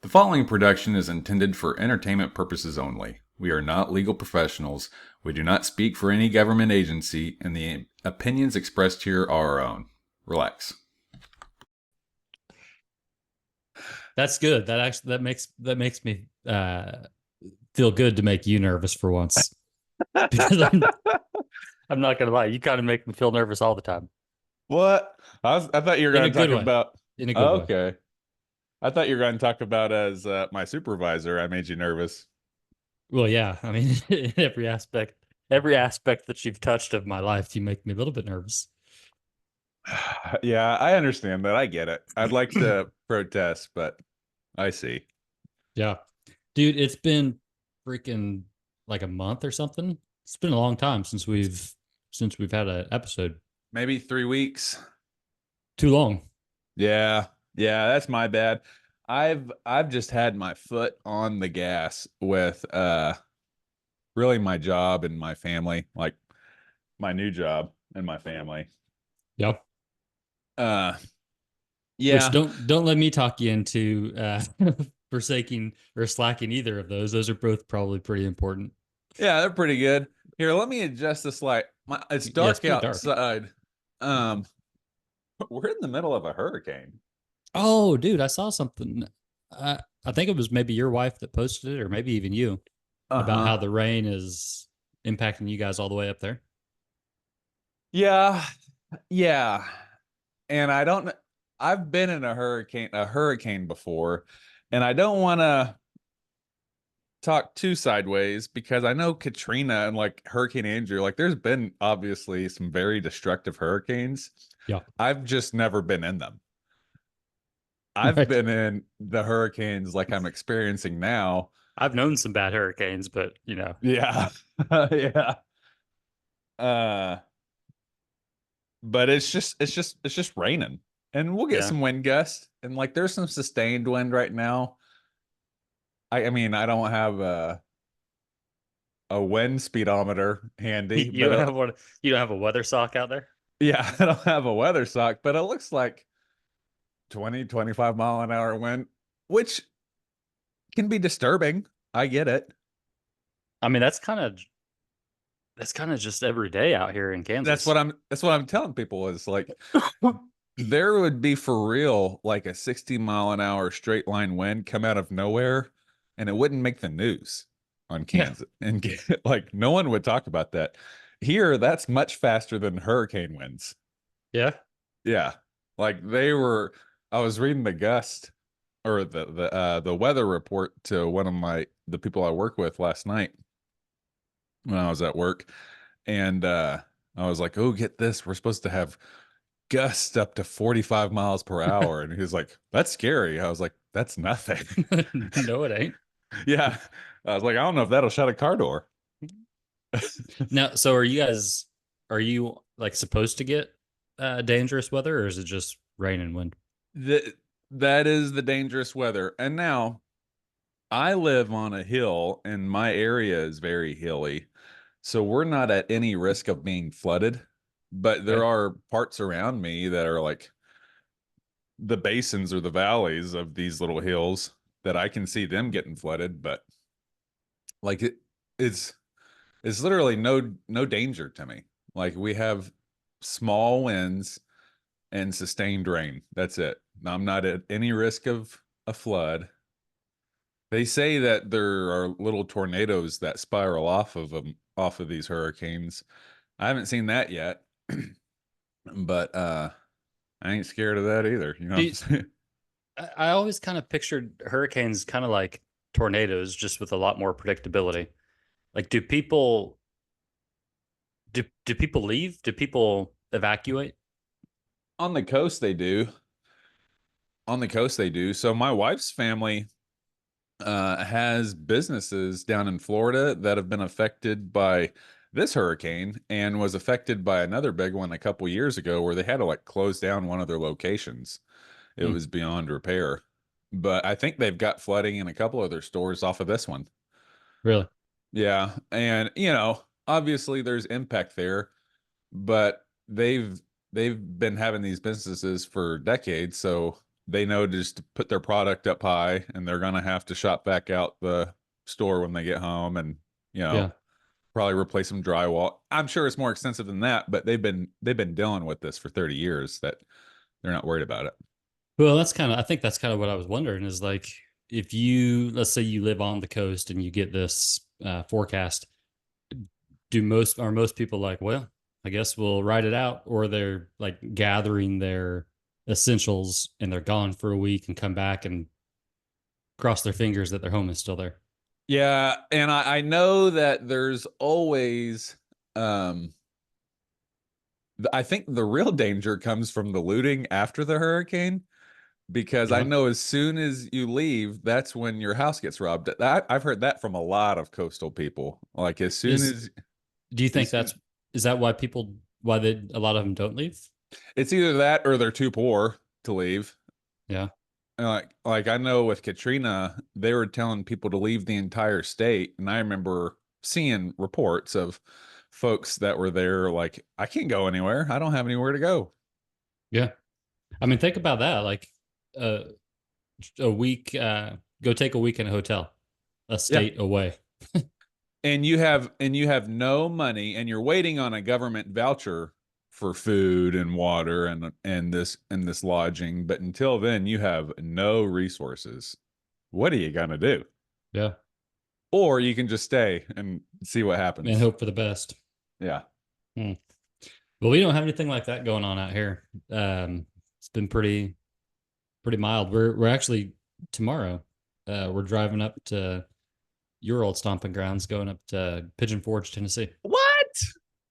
The following production is intended for entertainment purposes only. We are not legal professionals. We do not speak for any government agency, and the opinions expressed here are our own. Relax. That's good. That makes me feel good to make you nervous for once. Because I'm not gonna lie, you kind of make me feel nervous all the time. What? I thought you were In a going to talk good way. about. In a good Oh, way. okay. I thought you were going to talk about as my supervisor. I made you nervous. Well, yeah. I mean, in every aspect that you've touched of my life, you make me a little bit nervous. Yeah, I understand that. I get it. I'd like to protest, but I see. Yeah. Dude, it's been freaking like a month or something. It's been a long time since we've had an episode. Maybe 3 weeks. Too long. Yeah, that's my bad. I've just had my foot on the gas with really my job and my family, like my new job and my family. Yep. Uh Which yeah. don't let me talk you into forsaking or slacking either of those. Those are both probably pretty important. Yeah, they're pretty good. Here, let me adjust this light. It's Yeah, it's dark pretty dark. outside. Um, we're in the middle of a hurricane. Oh, dude, I saw something. I think it was maybe your wife that posted it, or maybe even you, about how Uh-huh. the rain is impacting you guys all the way up there. Yeah, yeah. And I've been in a hurricane before, and I don't want to talk too sideways because I know Katrina and like Hurricane Andrew, like there's been obviously some very destructive hurricanes. Yeah. I've just never been in them. I've Right. been in the hurricanes like I'm experiencing now. I've known some bad hurricanes, but Yeah. Yeah. Uh, but it's just raining. And we'll get yeah. some wind gusts. And like there's some sustained wind right now. I mean, I don't have a wind speedometer handy, You but don't have one. You don't have a weather sock out there. yeah, I don't have a weather sock, but it looks like 20-25 mile an hour wind, which can be disturbing. I get it. I mean, that's kind of just every day out here in That's Kansas. what I'm telling people is like there would be for real like a 60-mile-an-hour straight line wind come out of nowhere and it wouldn't make the news on Yeah. Kansas. And like no one would talk about that. Here, that's much faster than hurricane winds. Yeah. Yeah. Like I was reading the gust or the weather report to one of the people I work with last night when I was at work. And I was like, oh, get this. We're supposed to have gusts up to 45 miles per hour. And he was like, that's scary. I was like, that's nothing. No, it ain't. Yeah. I was like, I don't know if that'll shut a car door. Now, so are you like supposed to get dangerous weather, or is it just rain and wind? That is the dangerous weather. And now I live on a hill and my area is very hilly. So we're not at any risk of being flooded, but there Okay. are parts around me that are like the basins or the valleys of these little hills that I can see them getting flooded, but like it's it's literally no danger to me. Like we have small winds and sustained rain. That's it. I'm not at any risk of a flood. They say that there are little tornadoes that spiral off of these hurricanes. I haven't seen that yet, but I ain't scared of that either. You know what Do I'm saying? I always kind of pictured hurricanes kind of like tornadoes, just with a lot more predictability. Like, do people leave? Do people evacuate? On the coast they do. On the coast they do. So my wife's family has businesses down in Florida that have been affected by this hurricane and was affected by another big one a couple years ago where they had to like close down one of their locations. It Hmm, was beyond repair. But I think they've got flooding in a couple of their stores off of this one. really? Yeah. And obviously there's impact there, but they've been having these businesses for decades, so they know just to put their product up high, and they're going to have to shop back out the store when they get home, and Yeah. probably replace some drywall. I'm sure it's more extensive than that, but they've been dealing with this for 30 years that they're not worried about it. Well, I think that's kind of what I was wondering is like, if let's say you live on the coast and you get this forecast, are most people like, well, I guess we'll ride it out, or they're like gathering their essentials and they're gone for a week and come back and cross their fingers that their home is still there. Yeah, and I know that there's always um I think the real danger comes from the looting after the hurricane, because I Yeah. know as soon as you leave, that's when your house gets robbed. I've heard that from a lot of coastal people. Like as soon Is as Do you think as soon, is that why a lot of them don't leave? it's either that or they're too poor to leave. Yeah. And like I know with Katrina, they were telling people to leave the entire state, and I remember seeing reports of folks that were there like, I can't go anywhere. I don't have anywhere to go. Yeah. I mean, think about that. Like uh, a week, go take a week in a hotel, a Yeah. state away. And you have no money, and you're waiting on a government voucher for food and water and this lodging, but until then you have no resources. What are you gonna do? Yeah. Or you can just stay and see what happens. And hope for the best. Yeah. Well, we don't have anything like that going on out here. It's been pretty mild. We're actually tomorrow. We're driving up to your old stomping grounds, going up to Pigeon Forge, Tennessee. What?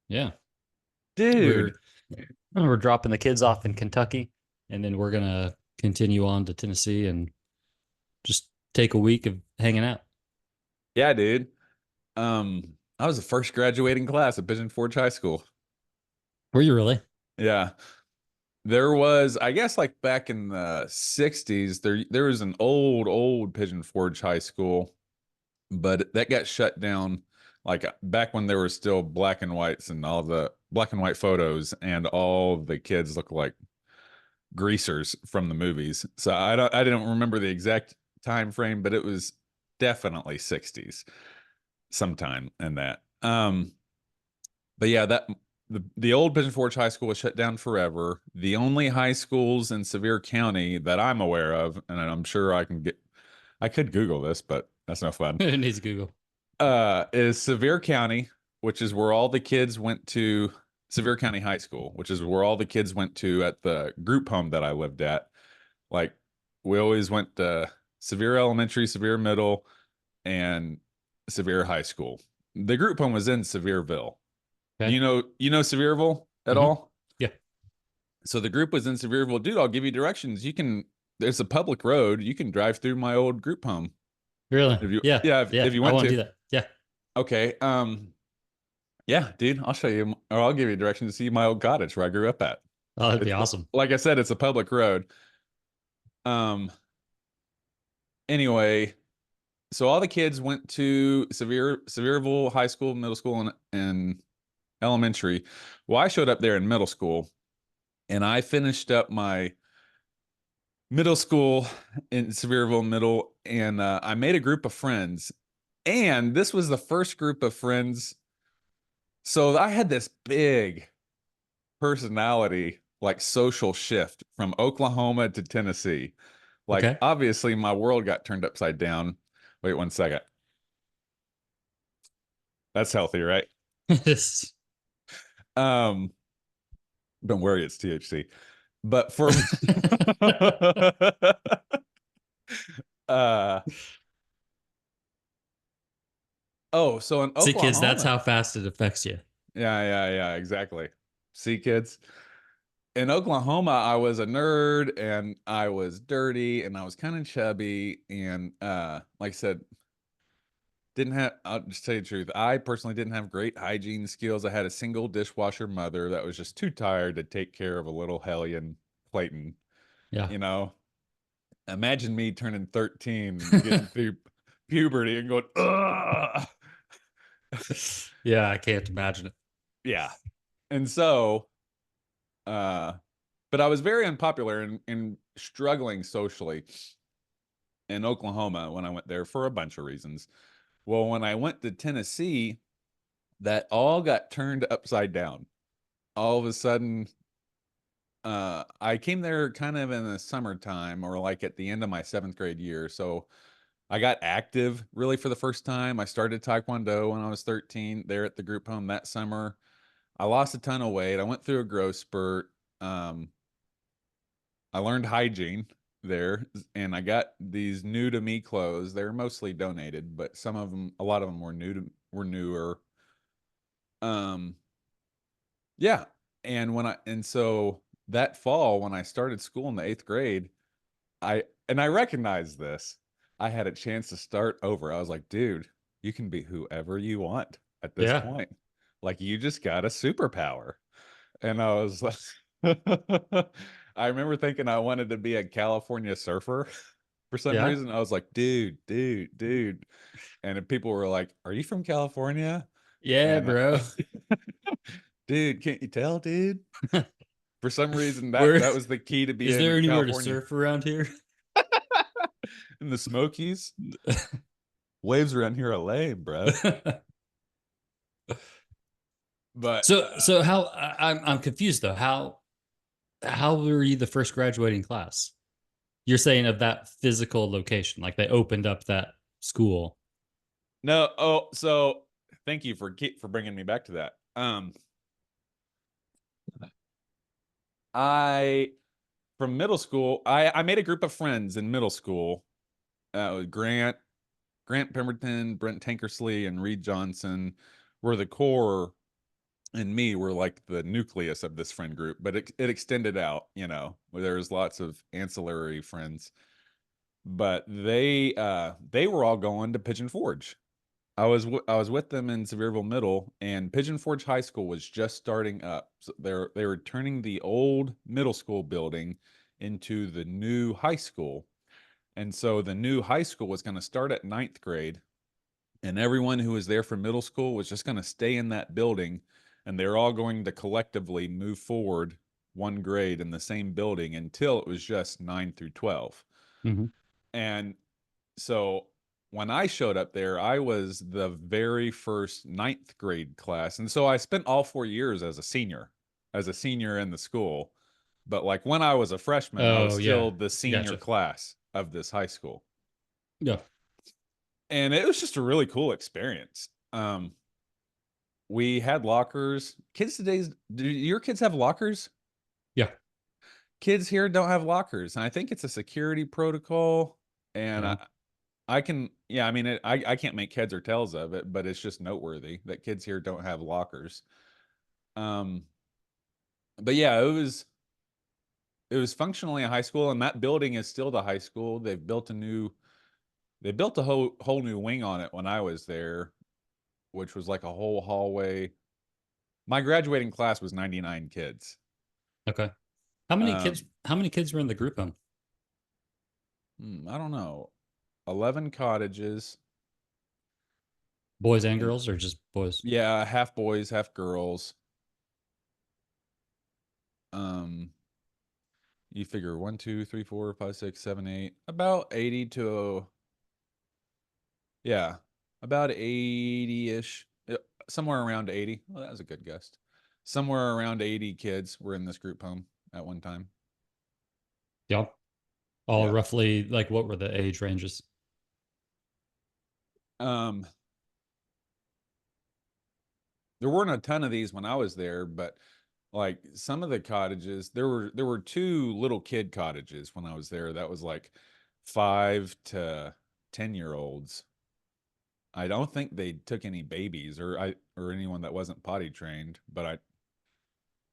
Yeah, Dude. we're dropping the kids off in Kentucky, and then we're gonna continue on to Tennessee and just take a week of hanging out. Yeah, dude. I was the first graduating class at Pigeon Forge High School. Were you really? Yeah. There was, I guess, like back in the 60s, there was an old Pigeon Forge High School, but that got shut down like back when there were still black and whites and all the black and white photos, and all the kids look like greasers from the movies. So I didn't remember the exact time frame, but it was definitely 60s sometime in that. But yeah, the old Pigeon Forge High School was shut down forever. The only high schools in Sevier County that I'm aware of, and I'm sure I could Google this, but that's no fun. It needs Google. Is Sevier County, which is where all the kids went to. Sevier County High School, which is where all the kids went to at the group home that I lived at. Like, we always went to Sevier Elementary, Sevier Middle, and Sevier High School. The group home was in Sevierville. Okay. You know Sevierville at all? Yeah. So the group was in Sevierville. Dude, I'll give you directions. There's a public road. You can drive through my old group home. Really? If you, Yeah. if you I want want to do that. Yeah. Okay. Yeah, dude, I'll show you, or I'll give you a direction to see my old cottage where I grew up at. Oh, that'd be awesome. Like I said, it's a public road. Anyway, so all the kids went to Sevierville High School, middle school, and elementary. Well, I showed up there in middle school, and I finished up my middle school in Sevierville Middle, and I made a group of friends. And this was the first group of friends. So I had this big personality, like social shift from Oklahoma to Tennessee. Like, Okay. obviously, my world got turned upside down. Wait 1 second. That's healthy, right? Um, don't worry, it's THC. But for so in Oklahoma. See, kids, that's how fast it affects you. Yeah, exactly. See, kids. In Oklahoma, I was a nerd, and I was dirty, and I was kind of chubby, and like I said, I'll just tell you the truth, I personally didn't have great hygiene skills. I had a single dishwasher mother that was just too tired to take care of a little hellion Clayton. Yeah. Imagine me turning 13, getting through puberty and going, ugh. Yeah, I can't imagine it. Yeah. And so But I was very unpopular and struggling socially in Oklahoma when I went there for a bunch of reasons. Well, when I went to Tennessee, that all got turned upside down. All of a sudden, I came there kind of in the summertime or like at the end of my 7th grade year. So I got active really for the first time. I started Taekwondo when I was 13 there at the group home that summer. I lost a ton of weight. I went through a growth spurt. I learned hygiene there, and I got these new to me clothes. They were mostly donated, but some of them, a lot of them were newer. Um, yeah. And so that fall when I started school in the 8th grade, I recognized this. I had a chance to start over. I was like, dude, you can be whoever you want at this Yeah. point. Like you just got a superpower. And I was like, I remember thinking I wanted to be a California surfer for some Yeah. reason. I was like, dude. And people were like, are you from California? Yeah, And bro. dude, can't you tell, dude? For some reason, Where that was the key to is being there in anywhere to California. surf around here? In the Smokies, waves around here are lame, bro. But So how I'm confused though. How were you the first graduating class? You're saying of that physical location, like they opened up that school. no, oh, so thank you for bringing me back to that. I from middle school, I made a group of friends in middle school. With Grant Pemberton, Brent Tankersley, and Reed Johnson were the core, and me were like the nucleus of this friend group. But it extended out, where there was lots of ancillary friends. But they were all going to Pigeon Forge. I was with them in Sevierville Middle, and Pigeon Forge High School was just starting up. So they were turning the old middle school building into the new high school. And so the new high school was going to start at 9th grade, and everyone who was there for middle school was just going to stay in that building, and they're all going to collectively move forward one grade in the same building until it was just 9 through 12. Mm-hmm. And so when I showed up there, I was the very first 9th grade class. And so I spent all 4 years as a senior in the school. But like when I was a freshman, I was Oh yeah, still the senior gotcha. class of this high school. Yeah, And it was just a really cool experience. We had lockers. Kids today, do your kids have lockers? yeah, Kids here don't have lockers. And I think it's a security protocol. And yeah. I can, yeah, I mean, I can't make heads or tails of it, but it's just noteworthy that kids here don't have lockers. Um, but yeah, it was functionally a high school, and that building is still the high school. They built a whole new wing on it when I was there, which was like a whole hallway. My graduating class was 99 kids. Okay. How many Um, kids? How many kids were in the group home? I don't know, 11 cottages. Boys and And girls, or just boys? yeah, half boys, half girls. Um, you figure 1, 2, 3, 4, 5, 6, 7, 8, about 80 to, yeah, about 80-ish, somewhere around 80. Well, that was a good guess. Somewhere around 80 kids were in this group home at one time. Yeah. All Yeah. roughly like what were the age ranges? Um, there weren't a ton of these when I was there, but like some of the cottages, there were 2 little kid cottages when I was there. That was like 5 to 10-year-olds. I don't think they took any babies or anyone that wasn't potty trained, but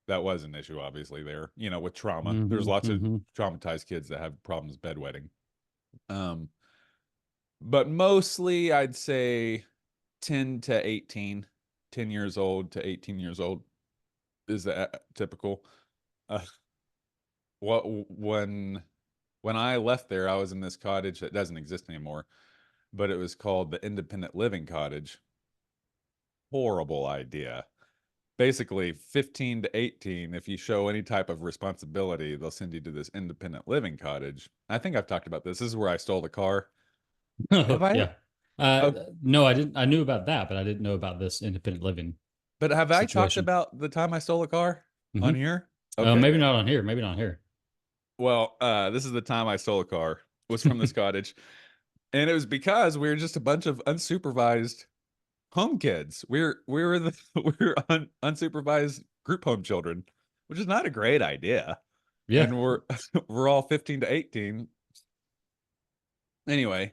that was an issue obviously there, with trauma. There's Mm-hmm, lots of mm-hmm. traumatized kids that have problems bedwetting. Um, but mostly I'd say 10 to 18, 10 years old to 18 years old is the typical. Uh, what when I left there, I was in this cottage that doesn't exist anymore, but it was called the Independent Living Cottage. Horrible idea. basically 15 to 18, if you show any type of responsibility, they'll send you to this independent living cottage. I think I've talked about this. This is where I stole the car. Have I? Yeah. No, I didn't. I knew about that, but I didn't know about this independent living But have I talked situation. about the time I stole a car on here? Maybe not on here. Maybe not on here. Well, this is the time I stole a car. It was from this cottage. And it was because we were just a bunch of unsupervised home kids. We were unsupervised group home children, which is not a great idea. Yeah. And we're all 15 to 18. Anyway,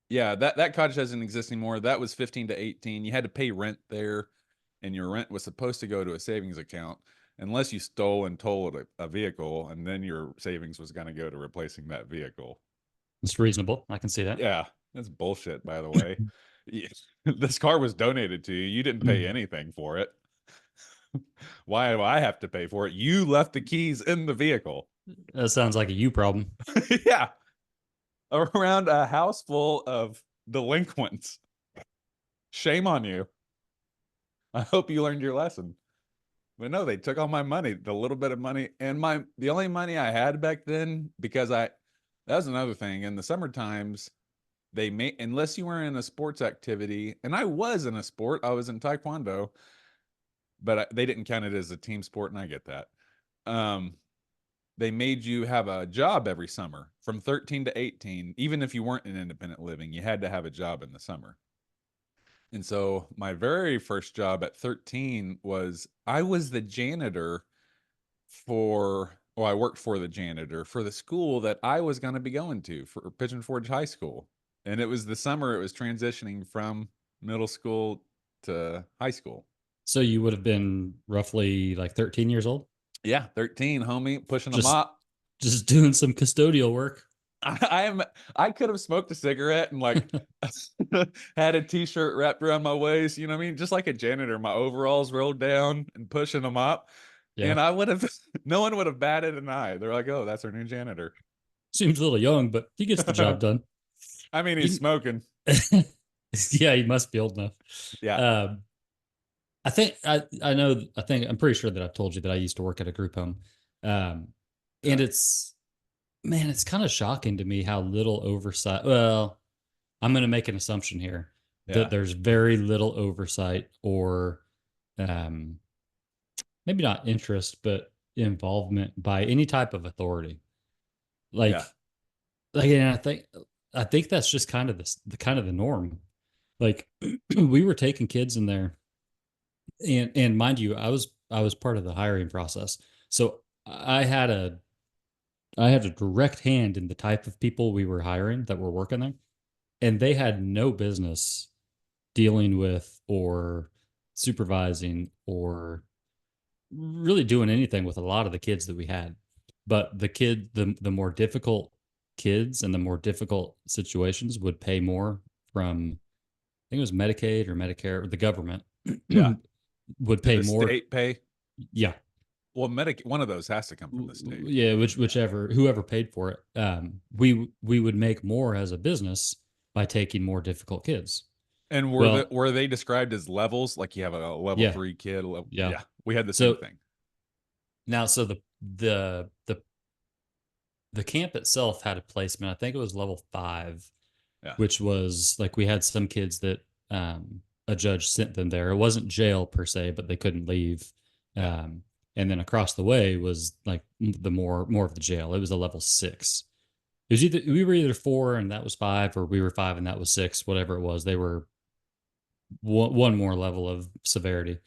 yeah, that cottage doesn't exist anymore. That was 15 to 18. You had to pay rent there, and your rent was supposed to go to a savings account unless you stole and totaled a vehicle, and then your savings was going to go to replacing that vehicle. It's reasonable. I can see that. Yeah, that's bullshit, by the way. This car was donated to you. You didn't pay anything for it. Why do I have to pay for it? You left the keys in the vehicle. That sounds like a you problem. Yeah. Around a house full of delinquents. Shame on you. I hope you learned your lesson. But no, they took all my money, the little bit of money, and the only money I had back then, because that was another thing. In the summer times, unless you were in a sports activity, and I was in a sport, I was in Taekwondo, but they didn't count it as a team sport, and I get that. They made you have a job every summer from 13 to 18. Even if you weren't in independent living, you had to have a job in the summer. And so my very first job at 13 I was the janitor I worked for the janitor for the school that I was going to be going to, for Pigeon Forge High School. And it was the summer it was transitioning from middle school to high school. So you would have been roughly like 13 years old? Yeah, 13, homie, pushing a mop. Just doing some custodial work. I could have smoked a cigarette and like had a t-shirt wrapped around my waist, you know what I mean? Just like a janitor, my overalls rolled down and pushing a mop. Yeah. And no one would have batted an eye. They're like, oh, that's our new janitor. Seems a little young, but he gets the job done. I mean, he's smoking. Yeah, he must be old enough. Yeah. I'm pretty sure that I've told you that I used to work at a group home. And it's kind of shocking to me how little oversight. Well, I'm going to make an assumption here that there's very little oversight or maybe not interest, but involvement by any type of authority. And I think that's just kind of the norm. Like we were taking kids in there, and mind you, I was part of the hiring process, so I had a direct hand in the type of people we were hiring that were working there, and they had no business dealing with or supervising or really doing anything with a lot of the kids that we had. But the more difficult kids and the more difficult situations would pay more from, I think it was Medicaid or Medicare, or the government. Yeah. Would pay more. State pay? Yeah. Well, one of those has to come from the state. Yeah, whoever paid for it. We would make more as a business by taking more difficult kids. And were they described as levels? Like you have a level 3 kid? Yeah. We had the same thing. Now, so the camp itself had a placement. I think it was level 5, which was like we had some kids that a judge sent them there. It wasn't jail per se, but they couldn't leave. And then across the way was like the more of the jail. It was a level 6. It was we were either 4 and that was 5, or we were 5 and that was 6. Whatever it was, they were one more level of severity.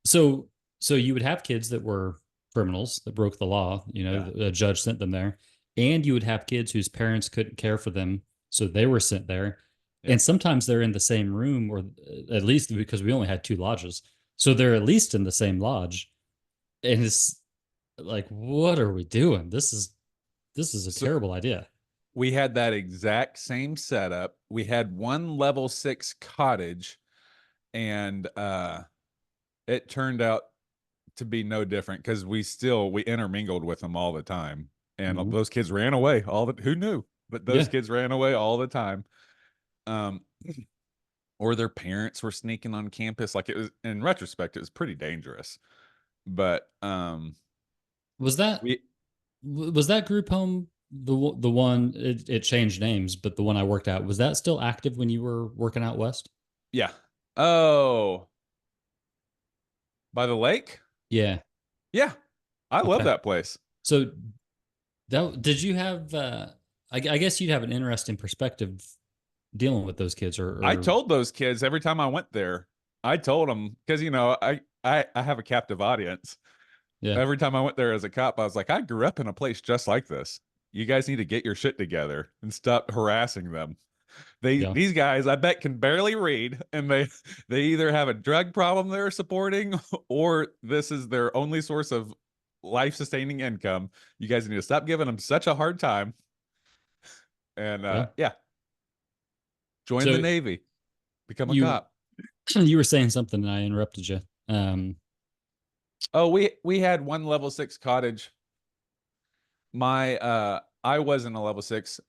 So you would have kids that were criminals that broke the law. A judge sent them there, and you would have kids whose parents couldn't care for them, so they were sent there. And sometimes they're in the same room, or at least because we only had 2 lodges. So they're at least in the same lodge. And it's like, what are we doing? This is a terrible idea. We had that exact same setup. We had one level 6 cottage, and it turned out to be no different because we intermingled with them all the time. And those kids ran away who knew? But those kids ran away all the time. or their parents were sneaking on campus. Like, it was, in retrospect, it was pretty dangerous. But Was that we was that group home the one it changed names, but the one I worked at, was that still active when you were working out west? yeah. Oh, by the lake? Yeah. Yeah. I love Okay. that place. So that did you have I guess you'd have an interesting perspective dealing with those kids I or told those kids every time I went there, I told them, because, I have a captive audience. yeah. Every time I went there as a cop, I was like, I grew up in a place just like this. You guys need to get your shit together and stop harassing them. Yeah. These guys, I bet, can barely read, and they either have a drug problem they're supporting, or this is their only source of life sustaining income. You guys need to stop giving them such a hard time. And Yeah. yeah, join the So Navy, become a you cop. you were saying something and I interrupted you. Oh, we had one level 6 cottage. I was in a level 6.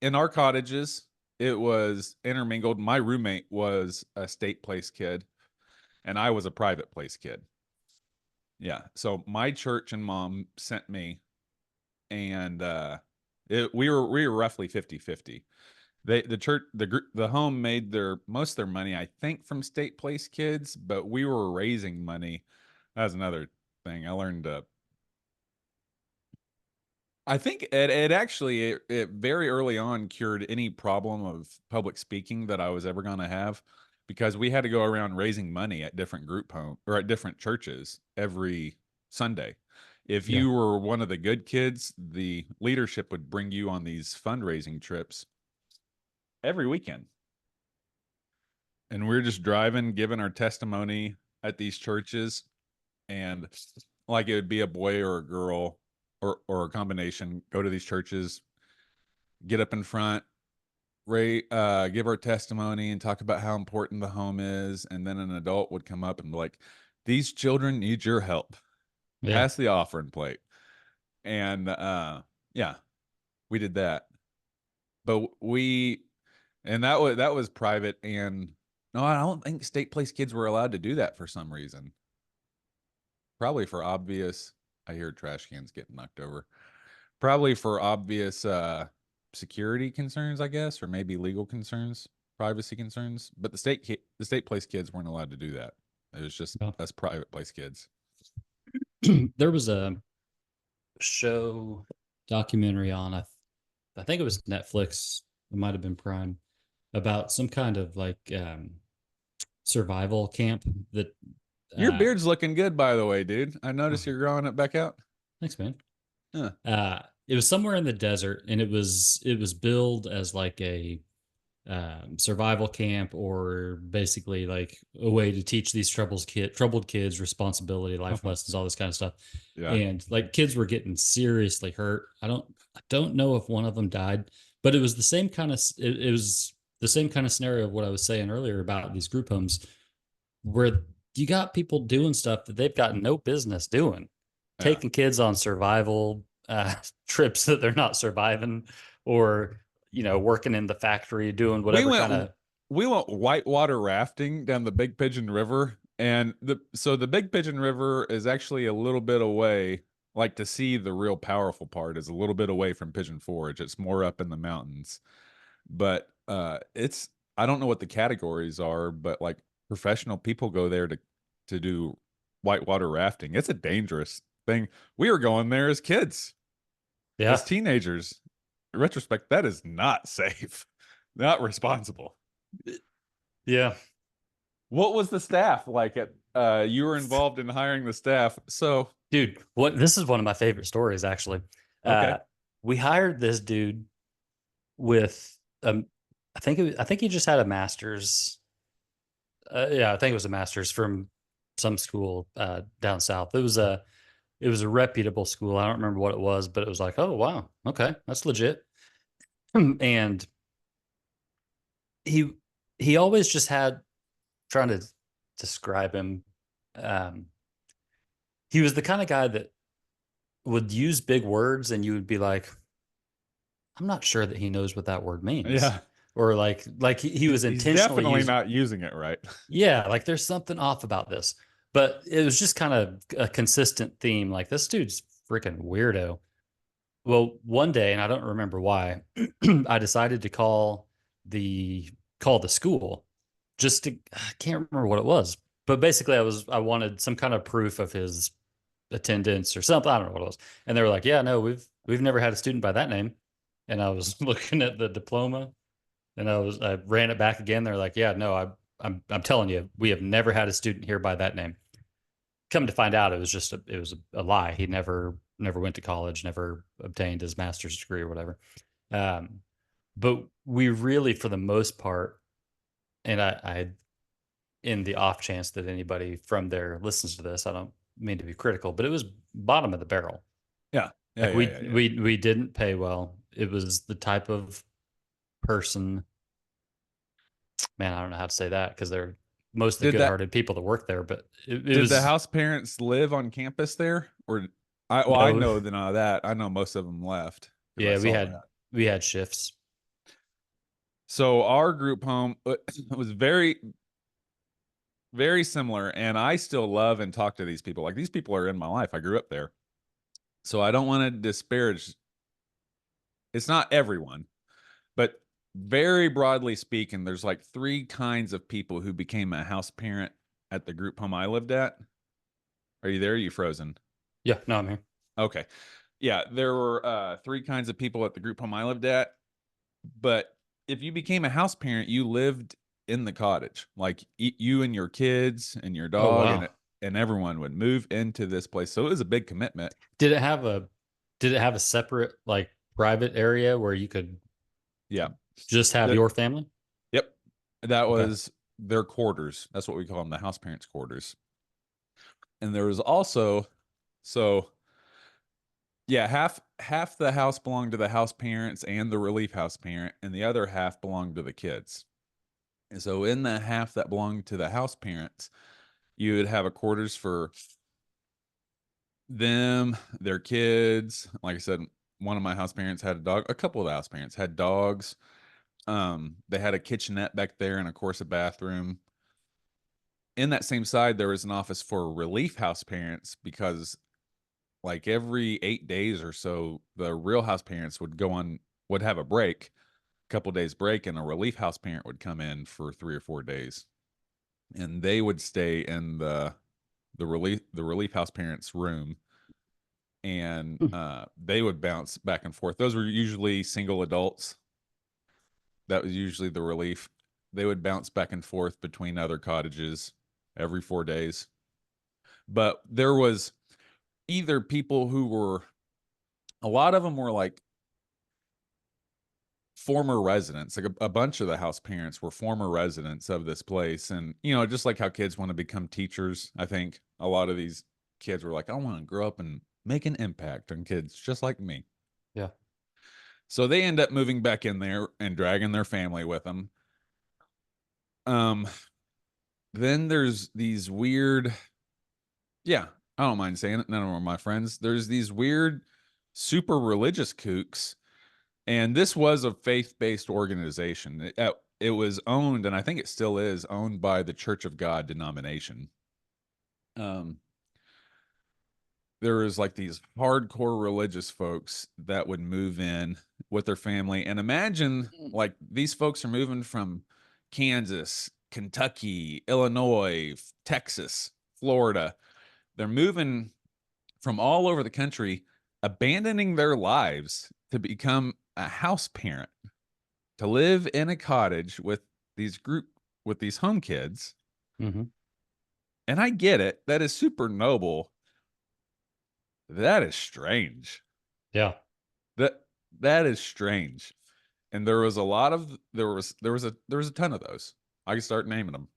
In our cottages, it was intermingled. My roommate was a state place kid, and I was a private place kid. Yeah. So my church and mom sent me, and we were roughly 50-50. The home made most of their money, I think, from state place kids, but we were raising money. That's another thing I learned. I think it actually it very early on cured any problem of public speaking that I was ever going to have, because we had to go around raising money at different group home or at different churches every Sunday. If Yeah. you were one of the good kids, the leadership would bring you on these fundraising trips every weekend. And we're just driving, giving our testimony at these churches, and like it would be a boy or a girl or a combination, go to these churches, get up in front, give our testimony and talk about how important the home is, and then an adult would come up and be like, these children need your help. Yeah. Pass the offering plate. And yeah, we did that. But that was private, and no, I don't think state place kids were allowed to do that for some reason. Probably for obvious, I hear trash cans getting knocked over. Probably for obvious security concerns, I guess, or maybe legal concerns, privacy concerns. But the state place kids weren't allowed to do that. It was just Yeah. us private place kids. There was a show documentary on I think it was Netflix, it might have been Prime, about some kind of like survival camp that Your beard's looking good, by the way, dude. I noticed you're growing it back out. thanks, man. Huh. It was somewhere in the desert, and it was billed as like a survival camp, or basically like a way to teach these troubled kids responsibility, life lessons, all this kind of stuff. Yeah. And like kids were getting seriously hurt. I don't know if one of them died, but it was the same kind of it was the same kind of scenario of what I was saying earlier about these group homes, where you got people doing stuff that they've got no business doing, taking kids on survival trips that they're not surviving, or working in the factory doing whatever kind of. We went whitewater rafting down the Big Pigeon River, and the Big Pigeon River is actually a little bit away. Like, to see the real powerful part is a little bit away from Pigeon Forge. It's more up in the mountains, but I don't know what the categories are, but like professional people go there to do whitewater rafting. It's a dangerous thing. We were going there as kids, as teenagers. In retrospect, that is not safe, not responsible. Yeah. What was the staff like at you were involved in hiring the staff? So, dude, this is one of my favorite stories, actually. Okay. We hired this dude with I think he just had a master's. I think it was a master's from some school down south. It was a reputable school. I don't remember what it was, but it was like, oh wow, okay, that's legit. And he always just had, trying to describe him, he was the kind of guy that would use big words and you would be like, I'm not sure that he knows what that word means. Yeah. or like he was He's intentionally definitely using. not using it right. Yeah, like there's something off about this. But it was just kind of a consistent theme. Like this dude's freaking weirdo. Well, one day, and I don't remember why, I decided to the call the school just to, I can't remember what it was. But basically I wanted some kind of proof of his attendance or something. I don't know what it was. And they were like, "Yeah, no, we've never had a student by that name." And I was looking at the diploma and I ran it back again. They're like, "Yeah, no, I'm telling you, we have never had a student here by that name." Come to find out, it was just a lie. He never went to college, never obtained his master's degree or whatever. But we really, for the most part, and I in the off chance that anybody from there listens to this, I don't mean to be critical, but it was bottom of the barrel. Yeah. Like we didn't pay well. It was the type of person, man, I don't know how to say that because they're mostly good-hearted people that work there, but it Did was the house parents live on campus there? Or I No. know that. I know most of them left. 'cause I Yeah, saw that. we had shifts. So our group home was very, very similar, and I still love and talk to these people. Like these people are in my life. I grew up there. So I don't want to disparage. It's not everyone, but very broadly speaking, there's like 3 kinds of people who became a house parent at the group home I lived at. Are you there? Are you frozen? Yeah, no, I'm here. Okay. Yeah, there were 3 kinds of people at the group home I lived at. But if you became a house parent, you lived in the cottage. Like you and your kids and your Oh, dog wow. and everyone would move into this place. So it was a big commitment. Did it have a separate like private area where you could Yeah. just have The- your family? Yep. That Okay. was their quarters. That's what we call them, the house parents' quarters. And there was also, so yeah, half the house belonged to the house parents and the relief house parent, and the other half belonged to the kids. And so in the half that belonged to the house parents, you would have a quarters for them, their kids. Like I said, one of my house parents had a dog. A couple of the house parents had dogs. They had a kitchenette back there and of course a bathroom. In that same side, there was an office for relief house parents because like every 8 days or so, the real house parents would have a break, a couple days break, and a relief house parent would come in for 3 or 4 days. And they would stay in the relief house parents' room, and they would bounce back and forth. Those were usually single adults. That was usually the relief. They would bounce back and forth between other cottages every 4 days. But there was either people who were, a lot of them were like former residents. Like a bunch of the house parents were former residents of this place. And, just like how kids want to become teachers, I think a lot of these kids were like, I want to grow up and make an impact on kids just like me. Yeah. So they end up moving back in there and dragging their family with them. Then there's these weird, yeah, I don't mind saying it. None of them are my friends. There's these weird, super religious kooks. And this was a faith-based organization. It was owned, and I think it still is, owned by the Church of God denomination. There was like these hardcore religious folks that would move in with their family. And imagine like these folks are moving from Kansas, Kentucky, Illinois, Texas, Florida. They're moving from all over the country, abandoning their lives to become a house parent, to live in a cottage with these home kids. Mm-hmm. And I get it. That is super noble. That is strange. Yeah. That is strange. And there was a ton of those. I can start naming them.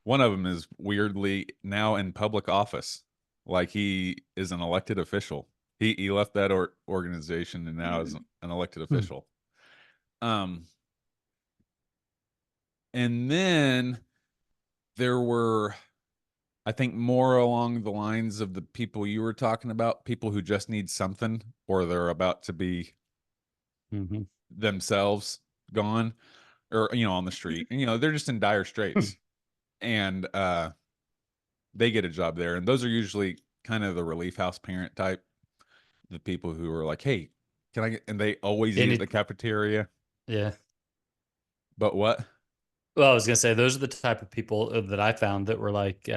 One of them is weirdly now in public office. Like he is an elected official. He left that organization and now is an elected official. And then there were, I think, more along the lines of the people you were talking about, people who just need something or they're about to be themselves. gone or, on the street. And, they're just in dire straits. And they get a job there. And those are usually kind of the relief house parent type, the people who are like, hey, can I get, and they always eat at the cafeteria. Yeah. But what? Well, I was gonna say those are the type of people that I found that were like,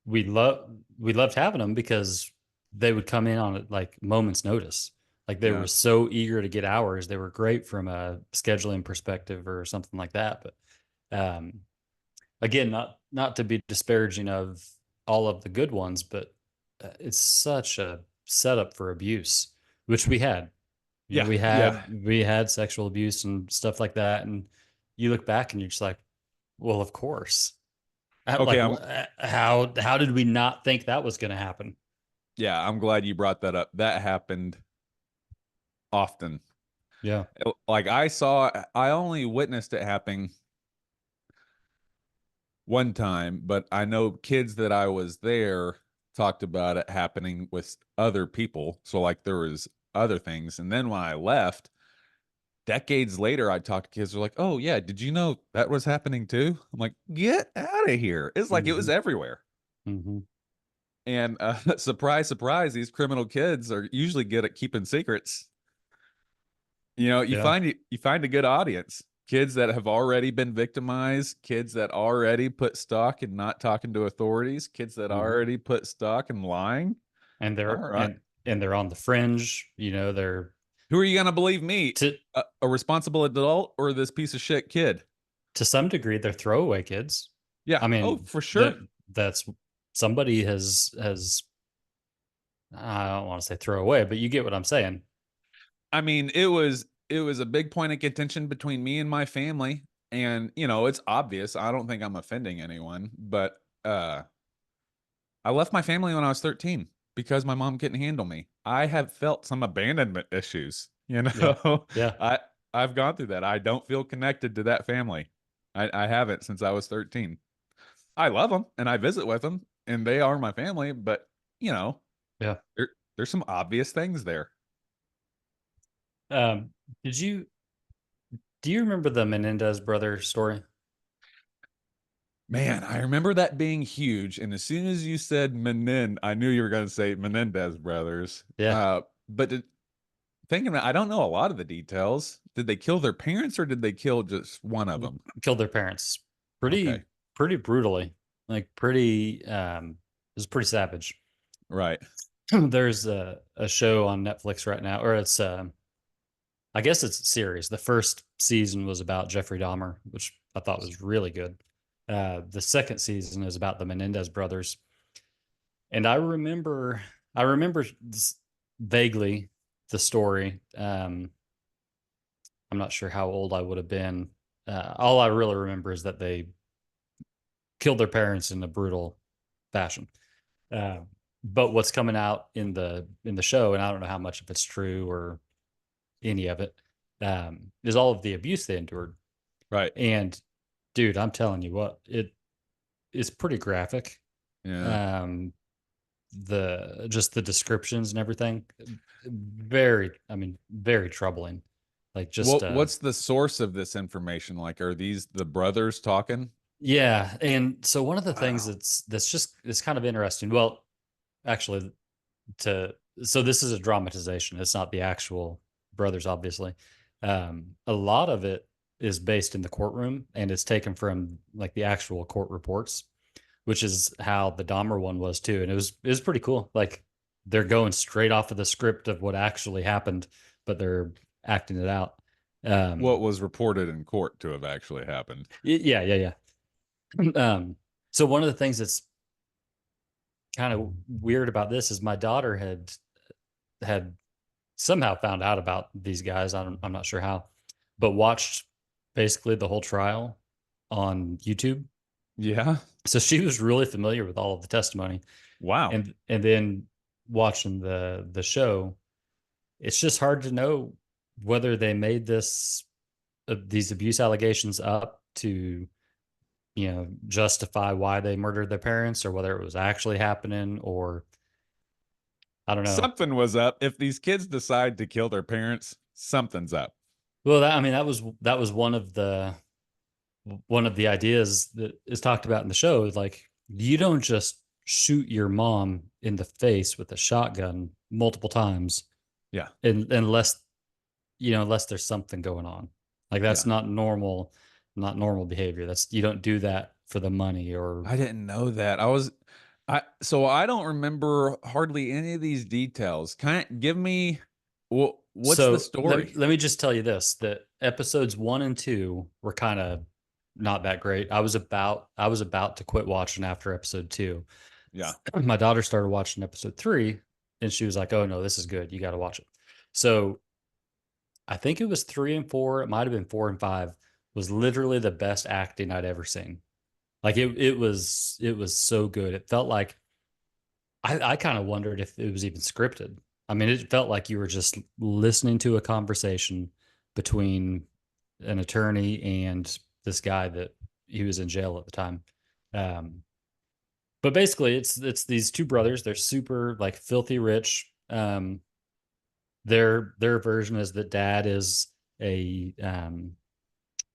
we loved having them because they would come in on like moments notice. Like they Yeah. were so eager to get hours. They were great from a scheduling perspective or something like that. But again, not to be disparaging of all of the good ones, but it's such a setup for abuse, which we had. You know, Yeah. we had sexual abuse and stuff like that, and you look back and you're just like, well, of course. Okay. How did we not think that was going to happen? Yeah. I'm glad you brought that up. That happened often. Yeah. Like I only witnessed it happening one time, but I know kids that I was there talked about it happening with other people. So like there was other things. And then when I left, decades later, I talked to kids who are like, oh yeah, did you know that was happening too? I'm like, get out of here. It's like it was everywhere. Mm-hmm. And surprise, surprise, these criminal kids are usually good at keeping secrets. You find a good audience. Kids that have already been victimized, kids that already put stock in not talking to authorities, kids that already put stock in lying. And they're All right. and they're on the fringe, they're Who are you gonna believe, me, a responsible adult or this piece of shit kid? To some degree, they're throwaway kids. Yeah. I mean, for sure. That's somebody has I don't want to say throw away, but you get what I'm saying. I mean, it was a big point of contention between me and my family. And, it's obvious. I don't think I'm offending anyone, but I left my family when I was 13 because my mom couldn't handle me. I have felt some abandonment issues, Yeah. I've gone through that. I don't feel connected to that family. I haven't since I was 13. I love them and I visit with them and they are my family, but Yeah. there's some obvious things there. Do you remember the Menendez brother story? Man, I remember that being huge. And as soon as you said I knew you were going to say Menendez brothers. Yeah. But thinking about, I don't know a lot of the details. Did they kill their parents or did they kill just one of them? Killed their parents Okay. pretty brutally. Like it was pretty savage. Right. There's a show on Netflix right now, or it's I guess it's a series. The first season was about Jeffrey Dahmer, which I thought was really good. The second season is about the Menendez brothers. And I remember vaguely the story. I'm not sure how old I would have been. All I really remember is that they killed their parents in a brutal fashion. But what's coming out in the show, and I don't know how much of it's true or any of it, is all of the abuse they endured. Right. And dude, I'm telling you what, it is pretty graphic. Yeah. The descriptions and everything, very troubling. Like just what's the source of this information? Like, are these the brothers talking? Yeah. And so one of the things it's kind of interesting. Well, actually, so this is a dramatization. It's not the actual brothers, obviously. A lot of it is based in the courtroom and it's taken from like the actual court reports, which is how the Dahmer one was too. And it was pretty cool. Like they're going straight off of the script of what actually happened, but they're acting it out. What was reported in court to have actually happened. Yeah. So one of the things that's kind of weird about this is my daughter had somehow found out about these guys. I'm not sure how, but watched basically the whole trial on YouTube. Yeah. So she was really familiar with all of the testimony. Wow. And then watching the show, it's just hard to know whether they made these abuse allegations up to, justify why they murdered their parents or whether it was actually happening or I don't know. Something was up. If these kids decide to kill their parents, something's up. Well, that was one of the ideas that is talked about in the show. Is like, you don't just shoot your mom in the face with a shotgun multiple times, Yeah. unless unless there's something going on. Like that's Yeah. not normal behavior. You don't do that for the money or. I didn't know that. So I don't remember hardly any of these details. Give me what's the So story? let me just tell you this: that episodes 1 and 2 were kind of not that great. I was about to quit watching after episode 2. Yeah. My daughter started watching episode 3, and she was like, "Oh no, this is good. You got to watch it." So I think it was 3 and 4. It might have been 4 and 5. Was literally the best acting I'd ever seen. Like it was so good. It felt like I kind of wondered if it was even scripted. I mean, it felt like you were just listening to a conversation between an attorney and this guy that he was in jail at the time. But basically, it's these two brothers. They're super like filthy rich. Their version is that dad is a an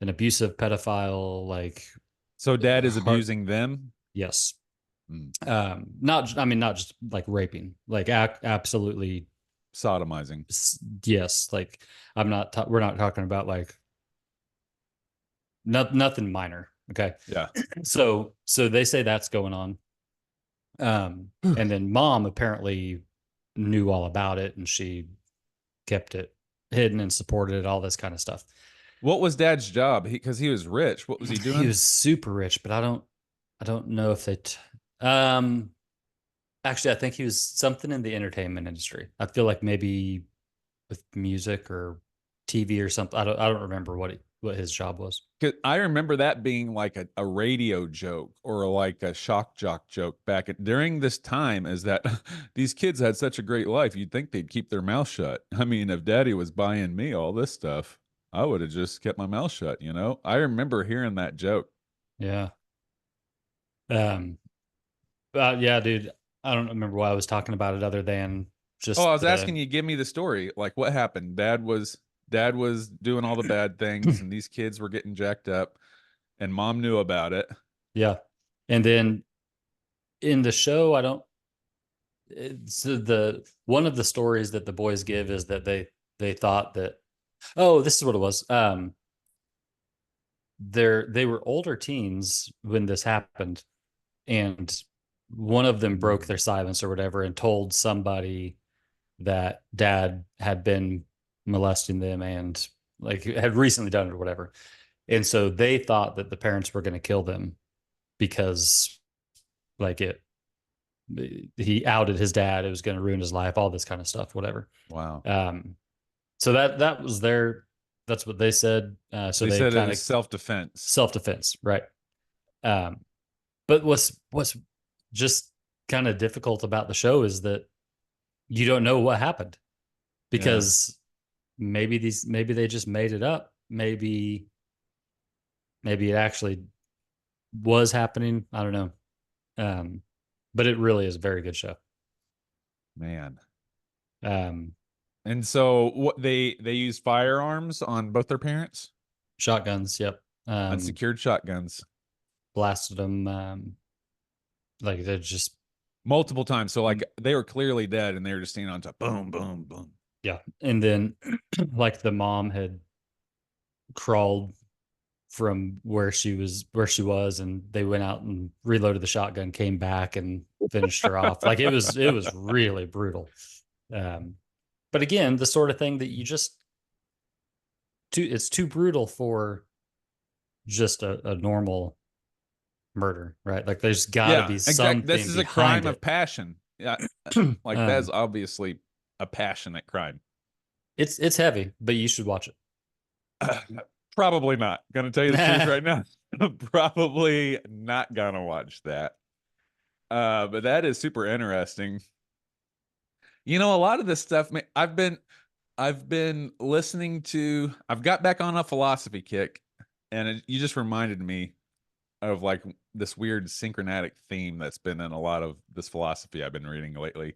abusive pedophile. Like, So dad is abusing them? yes. Mm. Not just like raping, like absolutely Sodomizing. yes. Like we're not talking about like nothing minor. Okay. Yeah. So they say that's going on. And then mom apparently knew all about it, and she kept it hidden and supported it, all this kind of stuff. What was dad's job? Because he was rich. What was he doing? He was super rich, but I don't know if actually, I think he was something in the entertainment industry. I feel like maybe with music or TV or something. I don't remember what his job was. 'Cause I remember that being like a radio joke or like a shock jock joke during this time, is that these kids had such a great life. You'd think they'd keep their mouth shut. I mean, if daddy was buying me all this stuff, I would have just kept my mouth shut, you know? I remember hearing that joke. Yeah. Yeah, dude. I don't remember why I was talking about it other than just. Oh, I was asking you, give me the story. Like what happened? Dad was doing all the bad things and these kids were getting jacked up and mom knew about it. Yeah. And then in the show, it's one of the stories that the boys give is that they thought that, oh, this is what it was. They were older teens when this happened, and one of them broke their silence or whatever and told somebody that dad had been molesting them and like had recently done it or whatever. And so they thought that the parents were going to kill them because like he outed his dad. It was going to ruin his life, all this kind of stuff, whatever. Wow. So that was that's what they said. So they they said it kind was of self-defense, right? But what's just kind of difficult about the show is that you don't know what happened, because maybe they just made it up. Maybe it actually was happening. I don't know. But it really is a very good show. Man. Um, And so what they use firearms on both their parents? Shotguns. Yep. Unsecured shotguns. Blasted them. Like they're just Multiple times. So like they were clearly dead and they were just standing on top. Boom, boom, boom. yeah. And then like the mom had crawled from where she was, and they went out and reloaded the shotgun, came back and finished her off. Like it was really brutal. But again, the sort of thing that you just it's too brutal for just a normal murder, right? Like there's got to be something. This is a crime of passion. Yeah, like that's obviously a passionate crime. It's heavy, but you should watch it. Probably not. Gonna tell you the truth right now. Probably not gonna watch that. But that is super interesting. You know, a lot of this stuff, I've been listening to. I've got back on a philosophy kick, and you just reminded me of like this weird synchronatic theme that's been in a lot of this philosophy I've been reading lately.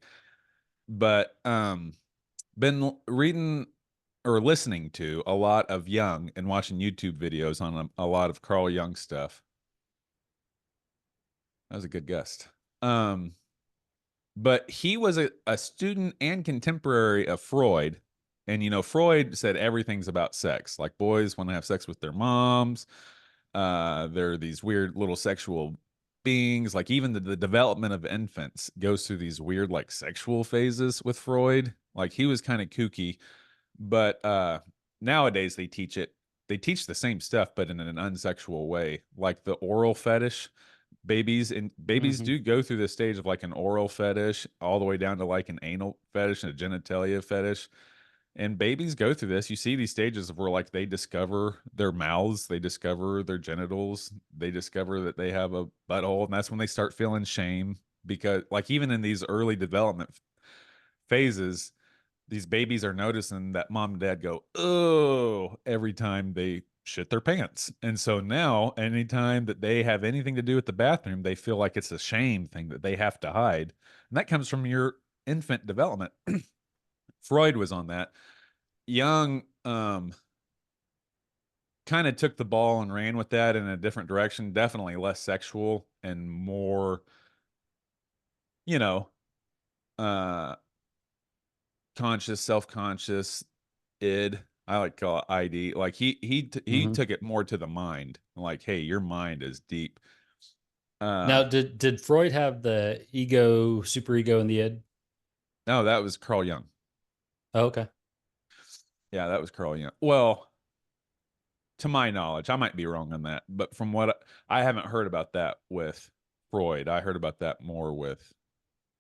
But been reading or listening to a lot of Jung and watching YouTube videos on a lot of Carl Jung stuff. That was a good guest. But he was a student and contemporary of Freud. And, Freud said everything's about sex. Like boys want to have sex with their moms. They're these weird little sexual beings. Like even the development of infants goes through these weird like sexual phases with Freud. Like he was kind of kooky. But nowadays they teach it. They teach the same stuff, but in an unsexual way. Like the oral fetish. Babies do go through this stage of like an oral fetish all the way down to like an anal fetish and a genitalia fetish. And babies go through this. You see these stages of where like they discover their mouths, they discover their genitals, they discover that they have a butthole, and that's when they start feeling shame because like even in these early development phases, these babies are noticing that mom and dad go, oh, every time they shit their pants. And so now anytime that they have anything to do with the bathroom, they feel like it's a shame thing that they have to hide. And that comes from your infant development. Freud was on that. Jung kind of took the ball and ran with that in a different direction, definitely less sexual and more, conscious, self-conscious, id. I like to call it ID. Like he took it more to the mind. Like, hey, your mind is deep. Now, did Freud have the ego, superego, and the id? No, that was Carl Jung. Oh, okay. Yeah, that was Carl Jung. Well, to my knowledge, I might be wrong on that, but from what I haven't heard about that with Freud. I heard about that more with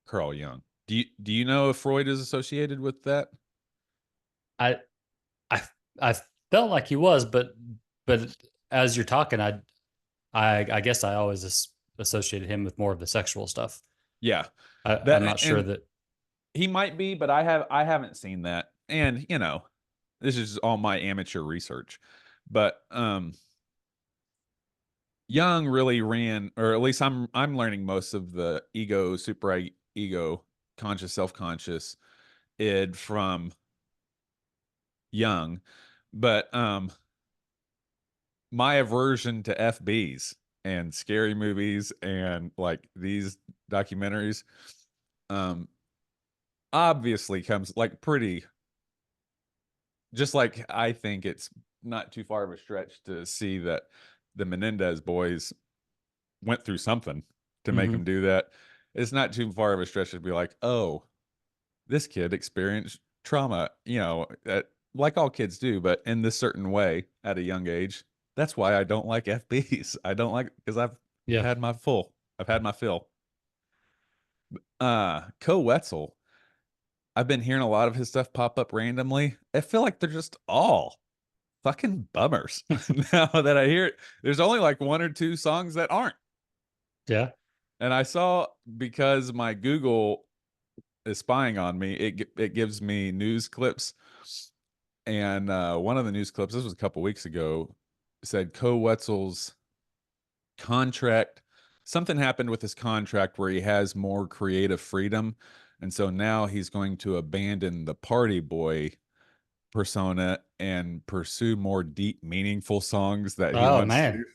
Carl Jung. Do you know if Freud is associated with that? I I felt like he was, but as you're talking, I guess I always associated him with more of the sexual stuff. Yeah, I'm not sure that he might be, but I haven't seen that, and this is all my amateur research, but Jung really ran, or at least I'm learning most of the ego, super ego, conscious, self-conscious id from Jung, but my aversion to FBs and scary movies and like these documentaries obviously comes like pretty, just like I think it's not too far of a stretch to see that the Menendez boys went through something to make them do that. It's not too far of a stretch to be like, oh, this kid experienced trauma, like all kids do, but in this certain way at a young age. That's why I don't like FBs. I don't like, because I've had my fill. Co Wetzel, I've been hearing a lot of his stuff pop up randomly. I feel like they're just all fucking bummers. Now that I hear it, there's only like one or two songs that aren't. Yeah. And I saw, because my Google is spying on me, it gives me news clips. And one of the news clips, this was a couple weeks ago, said Co Wetzel's contract, something happened with his contract where he has more creative freedom. And so now he's going to abandon the party boy persona and pursue more deep, meaningful songs that he wants to do.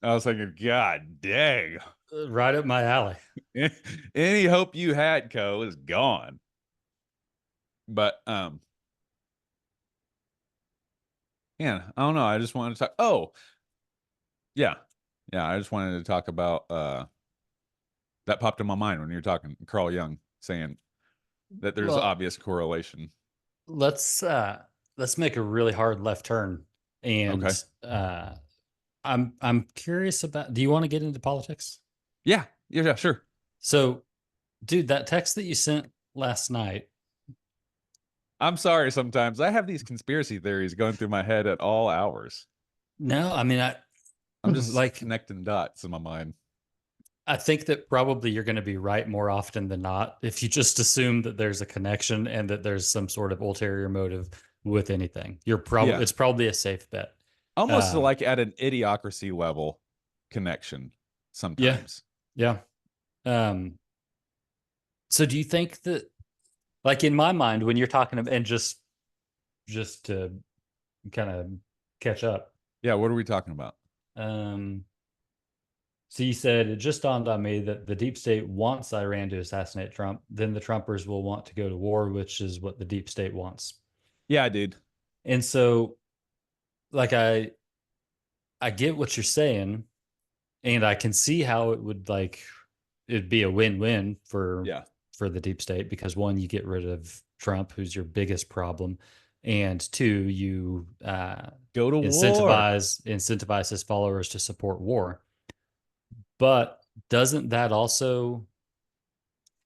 I was thinking, God dang. Right up my alley. Any hope you had, Co, is gone. But yeah, I don't know. I just wanted to talk. Oh, yeah. I just wanted to talk about that popped in my mind when you were talking, Carl Jung saying that there's obvious correlation. Let's make a really hard left turn. And okay. I'm curious about, do you want to get into politics? Yeah, sure. So, dude, that text that you sent last night. I'm sorry, sometimes I have these conspiracy theories going through my head at all hours. No, I mean, I'm just like connecting dots in my mind. I think that probably you're going to be right more often than not if you just assume that there's a connection and that there's some sort of ulterior motive with anything. It's probably a safe bet. Almost like at an idiocracy level connection sometimes. Yeah. So do you think that, like in my mind, when you're talking and just just to kind of catch up. Yeah, what are we talking about? So you said, it just dawned on me that the deep state wants Iran to assassinate Trump. Then the Trumpers will want to go to war, which is what the deep state wants. Yeah, dude. And so, like, I get what you're saying, and I can see how it would, like, it'd be a win-win for the deep state, because one, you get rid of Trump, who's your biggest problem, and two, you go to incentivize his followers to support war. But doesn't that also,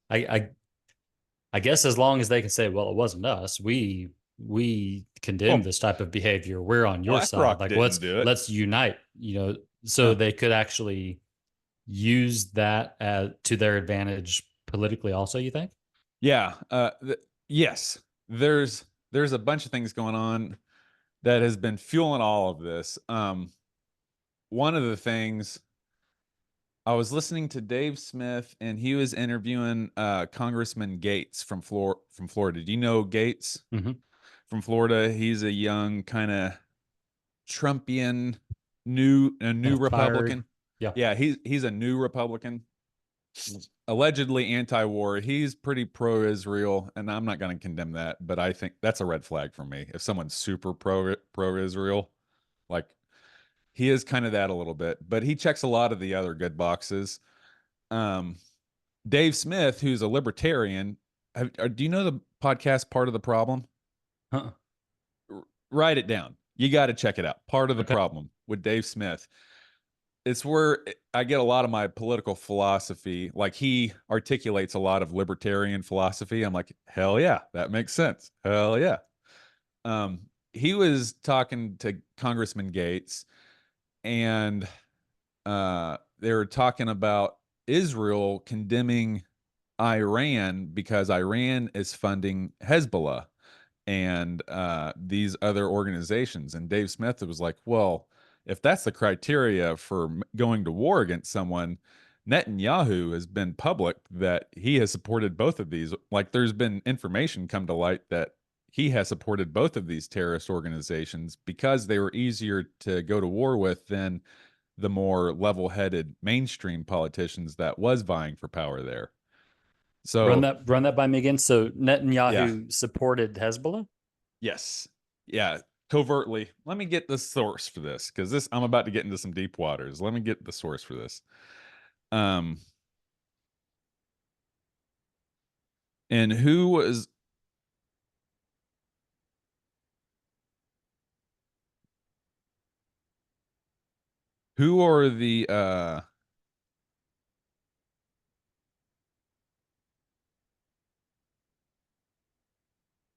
I guess, as long as they can say, well, it wasn't us, we condemn this type of behavior, we're on your side, like, let's unite, so they could actually use that to their advantage politically also, you think? Yeah. Yes. There's a bunch of things going on that has been fueling all of this. One of the things, I was listening to Dave Smith, and he was interviewing Congressman Gates from Florida. Do you know Gates? From Florida? He's a young kind of Trumpian new Republican. Yeah, he's a new Republican, allegedly anti-war. He's pretty pro-Israel, and I'm not going to condemn that, but I think that's a red flag for me. If someone's super pro-Israel, like, he is kind of that a little bit, but he checks a lot of the other good boxes. Dave Smith, who's a libertarian, do you know the podcast Part of the Problem? Write it down. You got to check it out. Part of the Problem with Dave Smith. It's where I get a lot of my political philosophy. Like, he articulates a lot of libertarian philosophy. I'm like, hell yeah, that makes sense. Hell yeah. He was talking to Congressman Gates, and they were talking about Israel condemning Iran because Iran is funding Hezbollah and these other organizations. And Dave Smith was like, well, if that's the criteria for going to war against someone, Netanyahu has been public that he has supported both of these. Like, there's been information come to light that he has supported both of these terrorist organizations because they were easier to go to war with than the more level-headed mainstream politicians that was vying for power there. So run that by me again. So Netanyahu supported Hezbollah? Yes. Yeah. Covertly. Let me get the source for this, because I'm about to get into some deep waters. Let me get the source for this. And who are the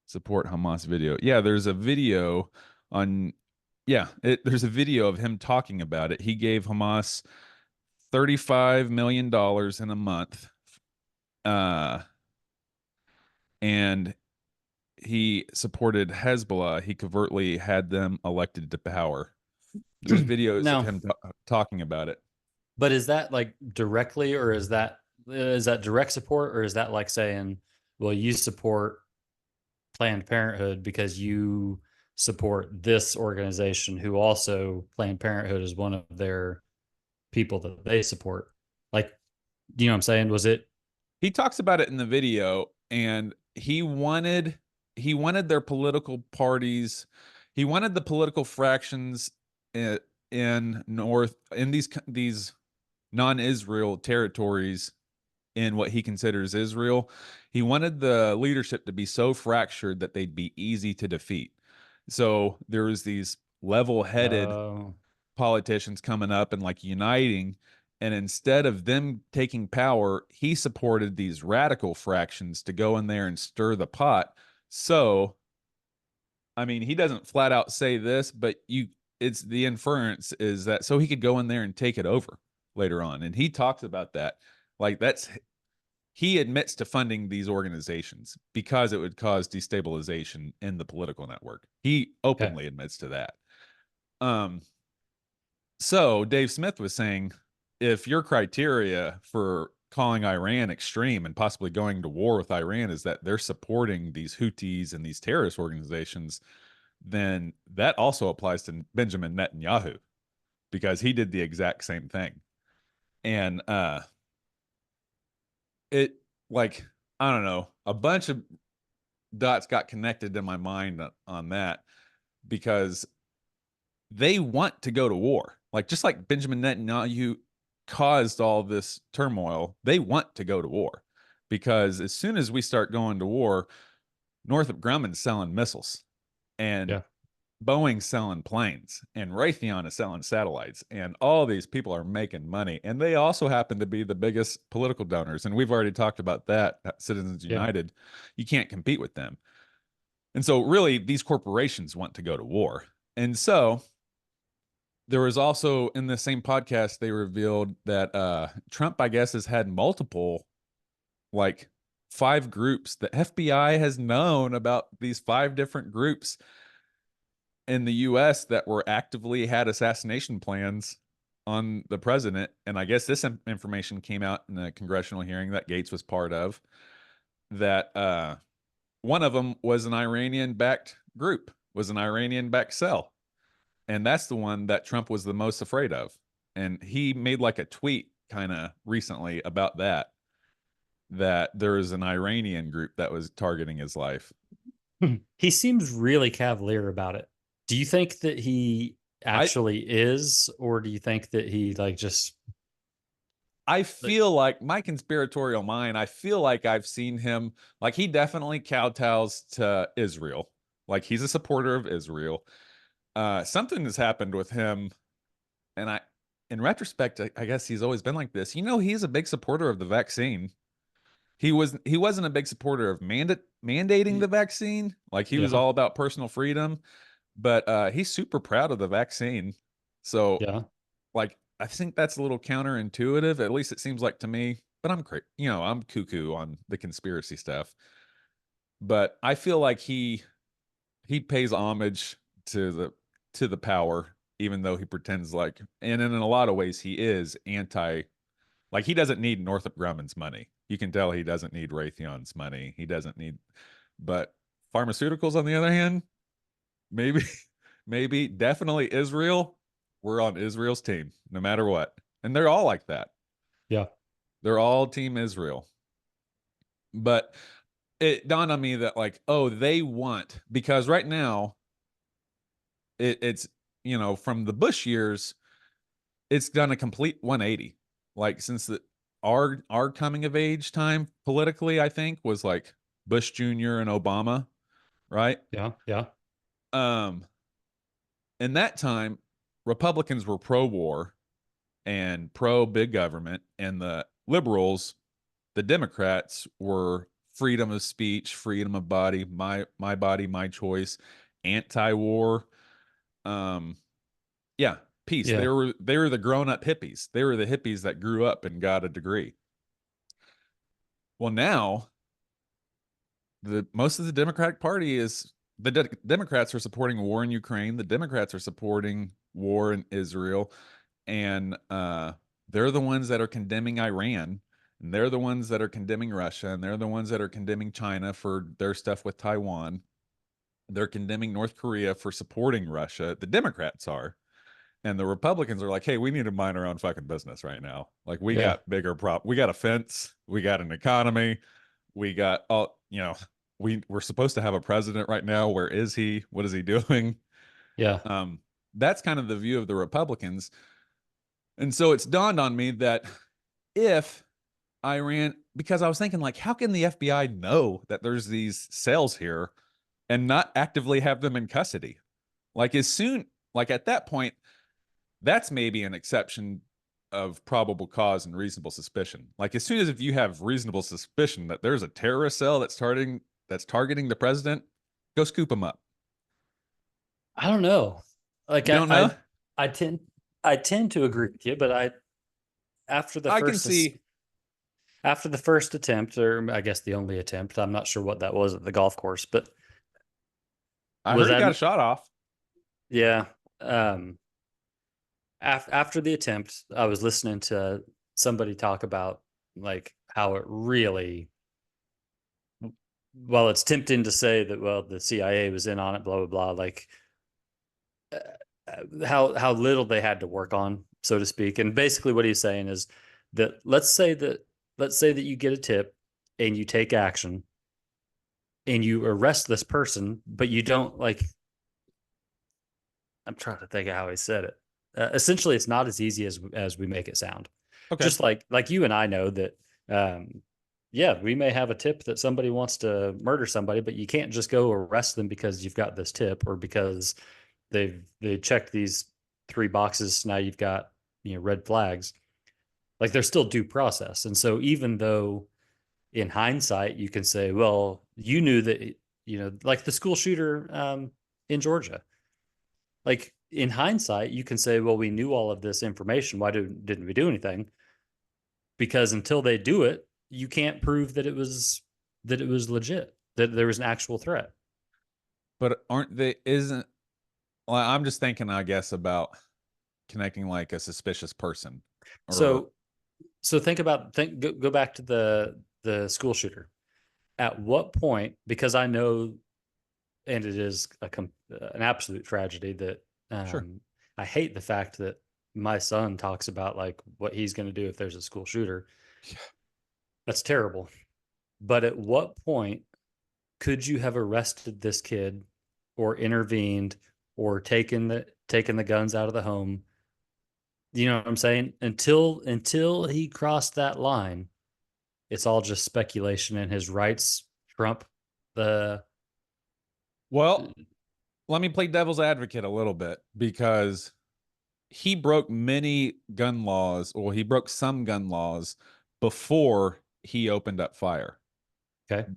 support Hamas video? Yeah, there's a video on there's a video of him talking about it. He gave Hamas $35 million in a month. And he supported Hezbollah. He covertly had them elected to power. There's videos of him talking about it. But is that, like, directly, or is that direct support, or is that like saying, well, you support Planned Parenthood because you support this organization, who also Planned Parenthood is one of their people that they support? Like, you know what I'm saying? Was it? He talks about it in the video, and he wanted their political parties. He wanted the political fractions in these non-Israel territories in what he considers Israel. He wanted the leadership to be so fractured that they'd be easy to defeat. So there was these level-headed politicians coming up and, like, uniting. And instead of them taking power, he supported these radical fractions to go in there and stir the pot. So, I mean, he doesn't flat out say this, but it's the inference is that so he could go in there and take it over later on. And he talks about that. Like, he admits to funding these organizations because it would cause destabilization in the political network. He openly admits to that. So Dave Smith was saying, if your criteria for calling Iran extreme and possibly going to war with Iran is that they're supporting these Houthis and these terrorist organizations, then that also applies to Benjamin Netanyahu, because he did the exact same thing. And it, like, I don't know, a bunch of dots got connected in my mind on that, because they want to go to war. Like, just like Benjamin Netanyahu caused all this turmoil, they want to go to war, because as soon as we start going to war, Northrop Grumman's selling missiles, and Boeing's selling planes, and Raytheon is selling satellites, and all these people are making money. And they also happen to be the biggest political donors. And we've already talked about that, Citizens United. You can't compete with them. And so really, these corporations want to go to war. And so there was also, in the same podcast, they revealed that Trump, I guess, has had multiple, like 5 groups. The FBI has known about these 5 different groups in the US that were actively had assassination plans on the president. And I guess this information came out in a congressional hearing that Gates was part of, that one of them was an Iranian-backed group, was an Iranian-backed cell. And that's the one that Trump was the most afraid of. And he made like a tweet kind of recently about that there is an Iranian group that was targeting his life. He seems really cavalier about it. Do you think that he actually is, or do you think that he like just... I feel like my conspiratorial mind, I feel like I've seen him, like he definitely kowtows to Israel. Like he's a supporter of Israel. Something has happened with him, and in retrospect, I guess he's always been like this. You know, he's a big supporter of the vaccine. He wasn't a big supporter of mandating the vaccine. Like he was all about personal freedom, but he's super proud of the vaccine. So like I think that's a little counterintuitive. At least it seems like to me. But I'm cuckoo on the conspiracy stuff. But I feel like he pays homage to the power, even though he pretends like, and in a lot of ways he is anti. Like he doesn't need Northrop Grumman's money. You can tell he doesn't need Raytheon's money. He doesn't need, but pharmaceuticals on the other hand, maybe definitely Israel. We're on Israel's team no matter what. And they're all like that. Yeah. They're all team Israel. But it dawned on me that like, oh, they want, because right now it's, from the Bush years, it's done a complete 180. Like since our coming of age time politically, I think was like Bush Jr. and Obama, right? Yeah. In that time, Republicans were pro-war and pro-big government, and the liberals, the Democrats, were freedom of speech, freedom of body, my body, my choice, anti-war. Peace. Yeah. They were the grown-up hippies. They were the hippies that grew up and got a degree. Well, now most of the Democratic Party is Democrats are supporting war in Ukraine. The Democrats are supporting war in Israel, and they're the ones that are condemning Iran, and they're the ones that are condemning Russia, and they're the ones that are condemning China for their stuff with Taiwan. They're condemning North Korea for supporting Russia. The Democrats are. And the Republicans are like, hey, we need to mind our own fucking business right now. Like we got bigger we got a fence, we got an economy, we got all, we're supposed to have a president right now. Where is he? What is he doing? Yeah. That's kind of the view of the Republicans. And so it's dawned on me that if Iran, because I was thinking like, how can the FBI know that there's these cells here and not actively have them in custody? Like at that point, that's maybe an exception of probable cause and reasonable suspicion. Like as soon as if you have reasonable suspicion that there's a terrorist cell that's targeting the president, go scoop them up. I don't know. Like you don't know? I tend to agree with you, but after the first attempt, or I guess the only attempt, I'm not sure what that was at the golf course, but I heard he got a shot off. Yeah. After the attempt, I was listening to somebody talk about like how it really while it's tempting to say that, well, the CIA was in on it, blah, blah, blah, like how little they had to work on, so to speak. And basically what he's saying is that let's say that you get a tip and you take action and you arrest this person, but you don't, like, I'm trying to think of how he said it. Essentially, it's not as easy as we make it sound. Okay. Just like you and I know that, yeah, we may have a tip that somebody wants to murder somebody, but you can't just go arrest them because you've got this tip or because they checked these 3 boxes. Now you've got, red flags. Like, there's still due process. And so even though in hindsight you can say, well, you knew that, like the school shooter in Georgia, like in hindsight you can say, well, we knew all of this information. Why didn't we do anything? Because until they do it, you can't prove that it was legit, that there was an actual threat. But aren't they, isn't, well, I'm just thinking, I guess, about connecting like a suspicious person. So go back to the school shooter. At what point, because I know, and it is an absolute tragedy that Sure. I hate the fact that my son talks about like what he's going to do if there's a school shooter. Yeah. That's terrible. But at what point could you have arrested this kid or intervened or taken the guns out of the home? You know what I'm saying? Until he crossed that line, it's all just speculation, and his rights trump the. Well, let me play devil's advocate a little bit, because he broke many gun laws, or he broke some gun laws before he opened up fire. Okay.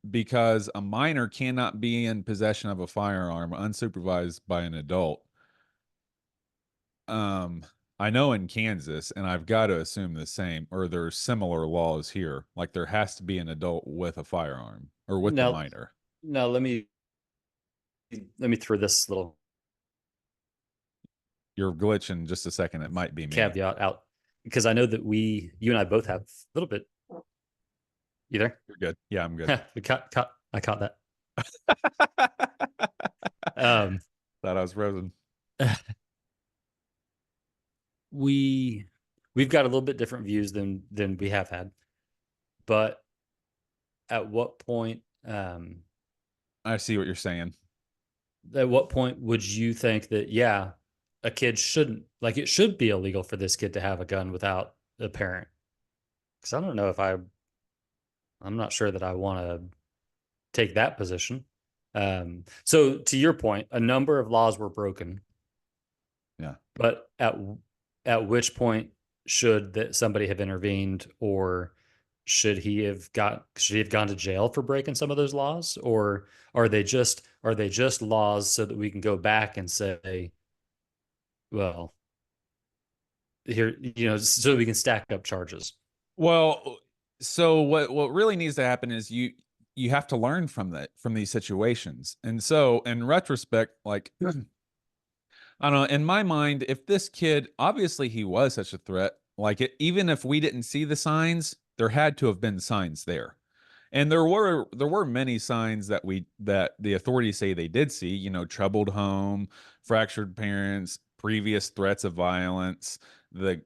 Because a minor cannot be in possession of a firearm unsupervised by an adult. I know in Kansas, and I've got to assume the same, or there's similar laws here. Like there has to be an adult with a firearm or with the minor. No, let me throw this little You're glitching just a second. It might be me. caveat out, because I know that you and I both have a little bit. You there? You're good. Yeah, I'm good. I caught that. Thought I was frozen. We've got a little bit different views than we have had, but at what point? I see what you're saying. At what point would you think that, yeah, a kid shouldn't, like, it should be illegal for this kid to have a gun without a parent? Because I don't know if I'm not sure that I want to take that position. So to your point, a number of laws were broken. Yeah. But at which point should somebody have intervened, or should he have gone to jail for breaking some of those laws? Or are they just laws so that we can go back and say, well, here, so we can stack up charges? Well, so what really needs to happen is you have to learn from these situations. And so in retrospect, like I don't know, in my mind, if this kid, obviously he was such a threat, like even if we didn't see the signs, there had to have been signs there. And there were many signs that the authorities say they did see, troubled home, fractured parents, previous threats of violence, the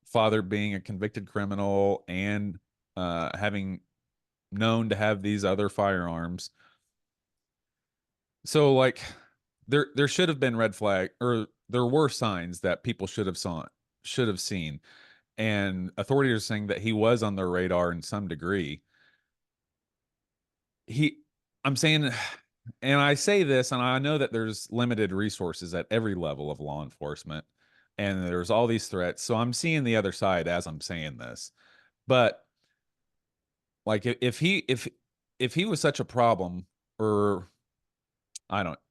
father being a convicted criminal and having known to have these other firearms. So like there should have been red flag, or there were signs that people should have seen. And authorities are saying that he was on their radar in some degree. I'm saying, and I say this, and I know that there's limited resources at every level of law enforcement, and there's all these threats. So I'm seeing the other side as I'm saying this. But like if he was such a problem, or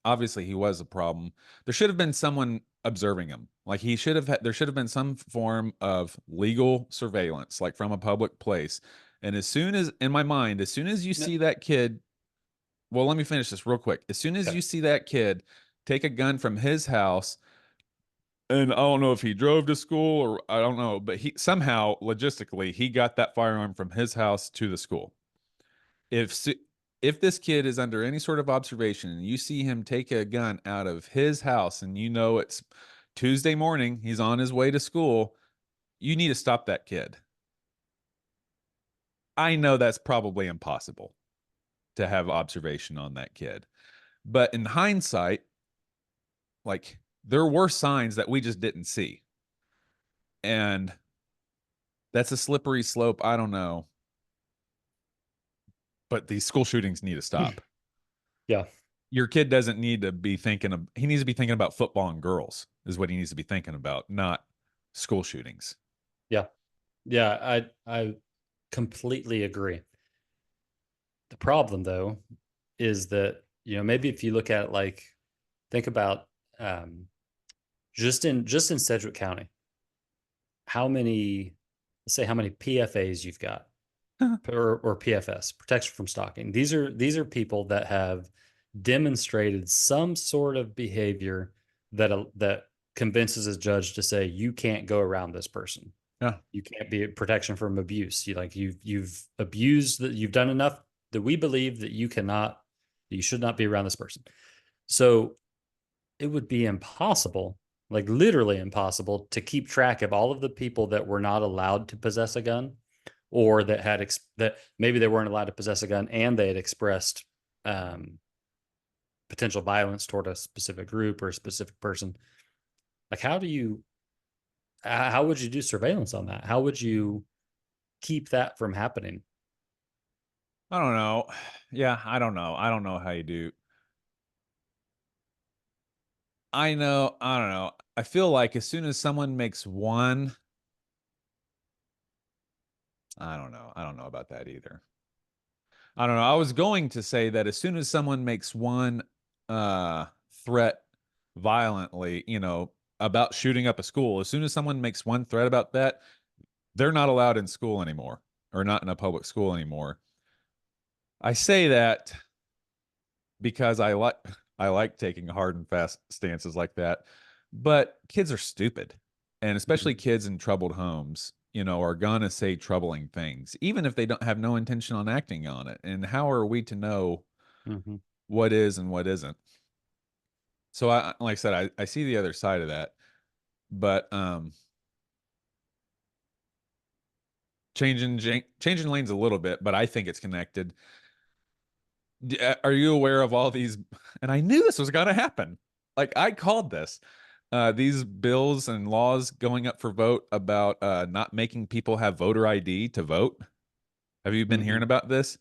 obviously he was a problem, there should have been someone observing him. Like there should have been some form of legal surveillance, like from a public place. And as soon as you see that kid, well, let me finish this real quick. As soon as you see that kid take a gun from his house, and I don't know if he drove to school or I don't know, but he somehow logistically he got that firearm from his house to the school. if this kid is under any sort of observation and you see him take a gun out of his house and you know it's Tuesday morning, he's on his way to school, you need to stop that kid. I know that's probably impossible to have observation on that kid. But in hindsight, like, there were signs that we just didn't see. And that's a slippery slope. I don't know. But these school shootings need to stop. Yeah. Your kid doesn't need to be thinking of, he needs to be thinking about football and girls is what he needs to be thinking about, not school shootings. Yeah. Yeah. I completely agree. The problem, though, is that, maybe if you look at it, like, think about just in Sedgwick County, how many PFAs you've got, or PFS, protection from stalking. These are people that have demonstrated some sort of behavior that convinces a judge to say you can't go around this person. Yeah, you can't be protection from abuse. You've abused, that you've done enough that we believe that you should not be around this person. So it would be impossible, like literally impossible, to keep track of all of the people that were not allowed to possess a gun, or that had that maybe they weren't allowed to possess a gun and they had expressed potential violence toward a specific group or a specific person. Like, how would you do surveillance on that? How would you keep that from happening? I don't know. Yeah, I don't know. I don't know how you do. I don't know. I feel like as soon as someone makes one, I don't know. I don't know about that either. I don't know. I was going to say that as soon as someone makes one threat violently, about shooting up a school, as soon as someone makes one threat about that, they're not allowed in school anymore, or not in a public school anymore. I say that because I like taking hard and fast stances like that, but kids are stupid, and especially kids in troubled homes, are gonna say troubling things, even if they don't have no intention on acting on it. And how are we to know what is and what isn't? So like I said, I see the other side of that, but changing lanes a little bit, but I think it's connected. Are you aware of all these? And I knew this was going to happen. Like, I called this. These bills and laws going up for vote about not making people have voter ID to vote. Have you been hearing about this?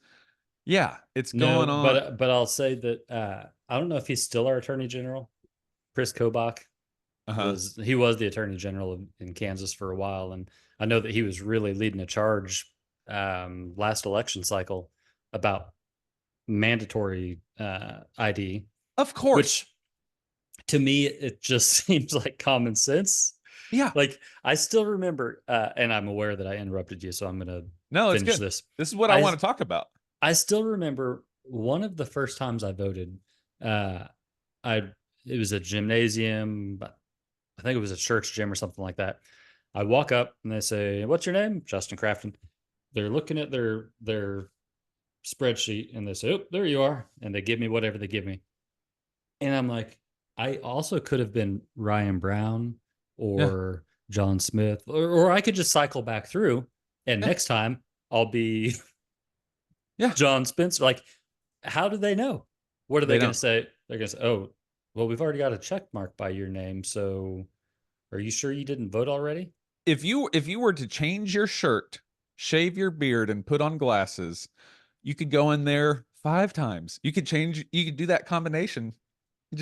Yeah, it's going on. But I'll say that I don't know if he's still our attorney general. Chris Kobach was the attorney general in Kansas for a while, and I know that he was really leading a charge last election cycle about mandatory ID. Of course. Which, to me, it just seems like common sense. Yeah. Like, I still remember, and I'm aware that I interrupted you, so I'm going to finish this. This is what I want to talk about. I still remember one of the first times I voted. It was a gymnasium, but I think it was a church gym or something like that. I walk up and they say, "What's your name?" Justin Crafton. They're looking at their spreadsheet and they say, "Oh, there you are," and they give me whatever they give me. And I'm like, I also could have been Ryan Brown or John Smith, or I could just cycle back through, and next time I'll be John Spencer. Like, how do they know? What are they going to say? They're going to say, "Oh, well, we've already got a check mark by your name, so are you sure you didn't vote already?" If you were to change your shirt, shave your beard, and put on glasses, you could go in there 5 times. You could do that combination.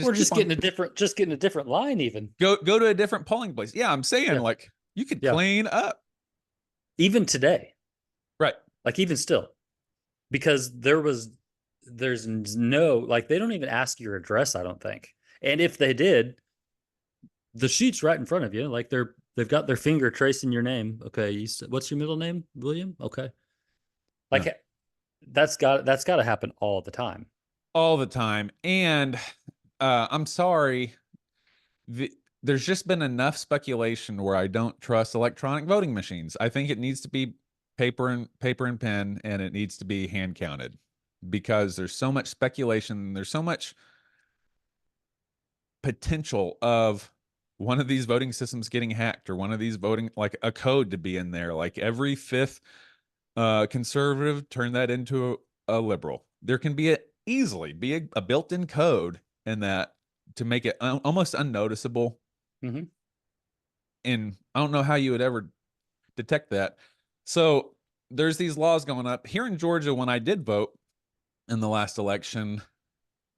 Or just getting a different line, even. Go to a different polling place. Yeah, I'm saying, like, you could clean up. Even today. Right. Like, even still. Because there's no, like, they don't even ask your address, I don't think. And if they did, the sheet's right in front of you. Like, they've got their finger tracing your name. Okay, what's your middle name? William? Okay. Like, that's got to happen all the time. All the time. And I'm sorry, there's just been enough speculation where I don't trust electronic voting machines. I think it needs to be paper and pen, and it needs to be hand counted. because there's so much speculation, there's so much potential of one of these voting systems getting hacked, or one of these voting, like a code to be in there, like every fifth conservative turn that into a liberal. There can be easily be a built-in code in that to make it almost unnoticeable. Mm-hmm. And I don't know how you would ever detect that. So there's these laws going up here in Georgia. When I did vote in the last election,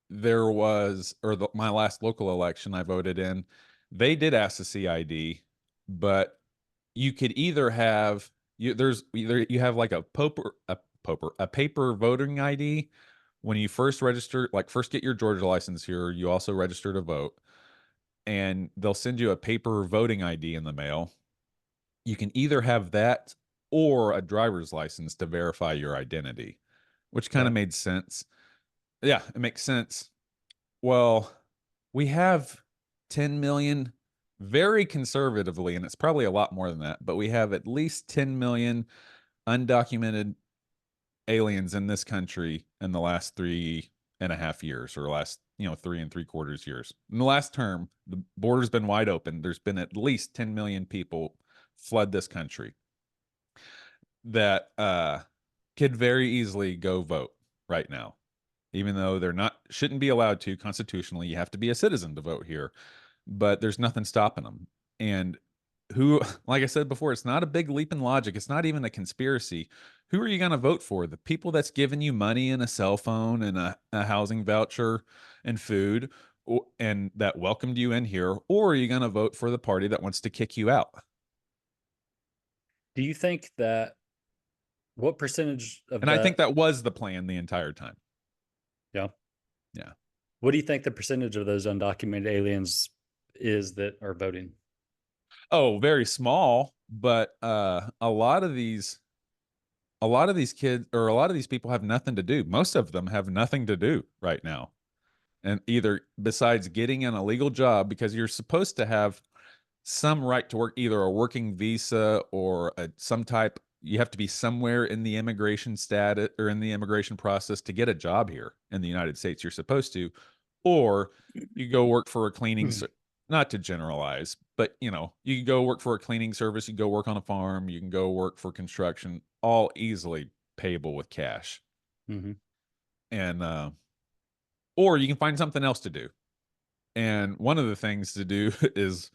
there was, or my last local election I voted in, they did ask the CID, but you could either have there's either you have like a paper voting ID when you first register, like first get your Georgia license here, you also register to vote, and they'll send you a paper voting ID in the mail. You can either have that or a driver's license to verify your identity, which kind of made sense. Yeah, it makes sense. Well, we have 10 million, very conservatively, and it's probably a lot more than that, but we have at least 10 million undocumented aliens in this country in the last 3.5 years, or last 3.75 years. In the last term, the border's been wide open. There's been at least 10 million people flood this country that could very easily go vote right now, even though shouldn't be allowed to constitutionally. You have to be a citizen to vote here, but there's nothing stopping them. And like I said before, it's not a big leap in logic. It's not even a conspiracy. Who are you going to vote for? The people that's giving you money and a cell phone and a housing voucher and food, and that welcomed you in here? Or are you going to vote for the party that wants to kick you out? Do you think that what percentage of I think that was the plan the entire time. Yeah. Yeah. What do you think the percentage of those undocumented aliens is that are voting? Oh, very small, but a lot of these kids, or a lot of these people, have nothing to do. Most of them have nothing to do right now. And either, besides getting an illegal job, because you're supposed to have some right to work, either a working visa or you have to be somewhere in the immigration status or in the immigration process to get a job here in the United States. You're supposed to, or you go work for a cleaning, not to generalize, but you can go work for a cleaning service, you can go work on a farm, you can go work for construction, all easily payable with cash. Mm-hmm. And or you can find something else to do. And one of the things to do is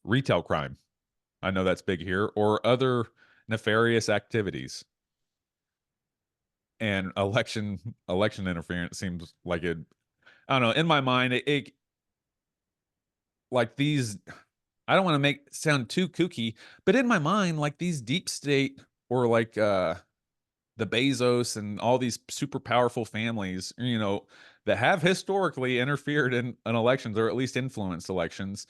retail crime. I know that's big here, or other nefarious activities. And election interference seems like it. I don't know. In my mind, it like these. I don't want to sound too kooky, but in my mind, like these deep state, or like the Bezos and all these super powerful families, that have historically interfered in elections, or at least influenced elections.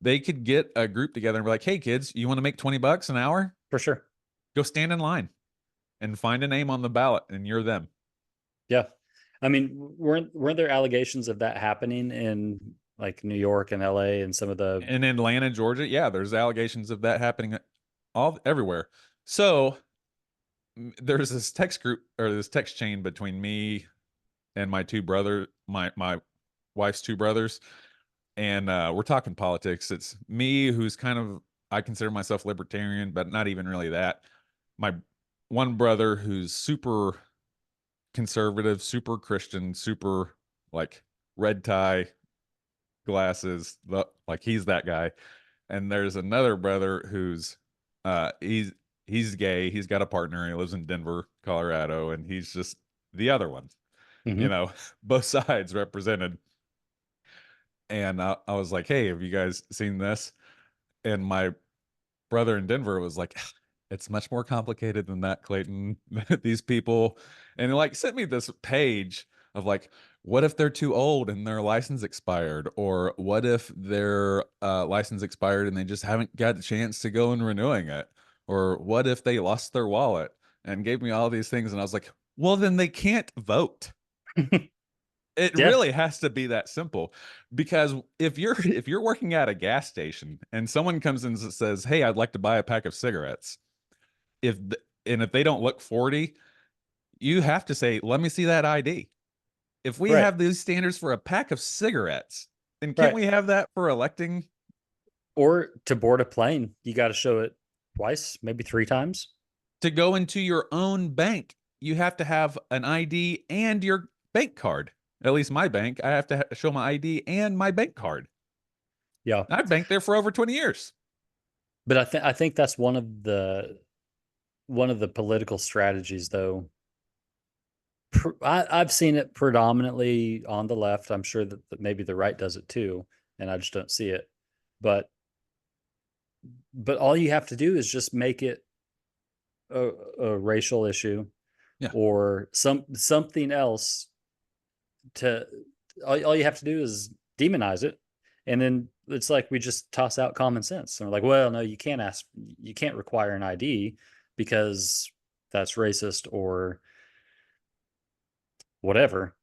They could get a group together and be like, "Hey, kids, you want to make $20 an hour? For sure. Go stand in line and find a name on the ballot, and you're them." Yeah. I mean, weren't there allegations of that happening in like New York and LA and some of the in Atlanta, Georgia? Yeah, there's allegations of that happening everywhere. So there's this text group, or this text chain between me and my wife's two brothers. And we're talking politics. It's me, who's I consider myself libertarian, but not even really that. My one brother, who's super conservative, super Christian, super like red tie, glasses, like he's that guy. And there's another brother who's he's gay. He's got a partner. He lives in Denver, Colorado, and he's just the other one. Mm-hmm. Both sides represented. And I was like, "Hey, have you guys seen this?" And my brother in Denver was like, "It's much more complicated than that, Clayton." These people, and he like sent me this page of like, what if they're too old and their license expired, or what if their license expired and they just haven't got a chance to go and renewing it, or what if they lost their wallet, and gave me all these things. And I was like, well, then they can't vote. It really has to be that simple, because if you're working at a gas station and someone comes in and says, "Hey, I'd like to buy a pack of cigarettes," if and if they don't look 40, you have to say, let me see that ID. If we Right. have these standards for a pack of cigarettes, then can't Right. we have that for electing? Or to board a plane, you got to show it twice, maybe 3 times. To go into your own bank, you have to have an ID and your bank card. At least my bank, I have to show my ID and my bank card. Yeah. I've banked there for over 20 years. But I think that's one of the political strategies, though. I've seen it predominantly on the left. I'm sure that maybe the right does it too, and I just don't see it. But all you have to do is just make it a racial issue, Yeah. or something else. All you have to do is demonize it, and then it's like we just toss out common sense. And we're like, well, no, you can't require an ID because that's racist or whatever.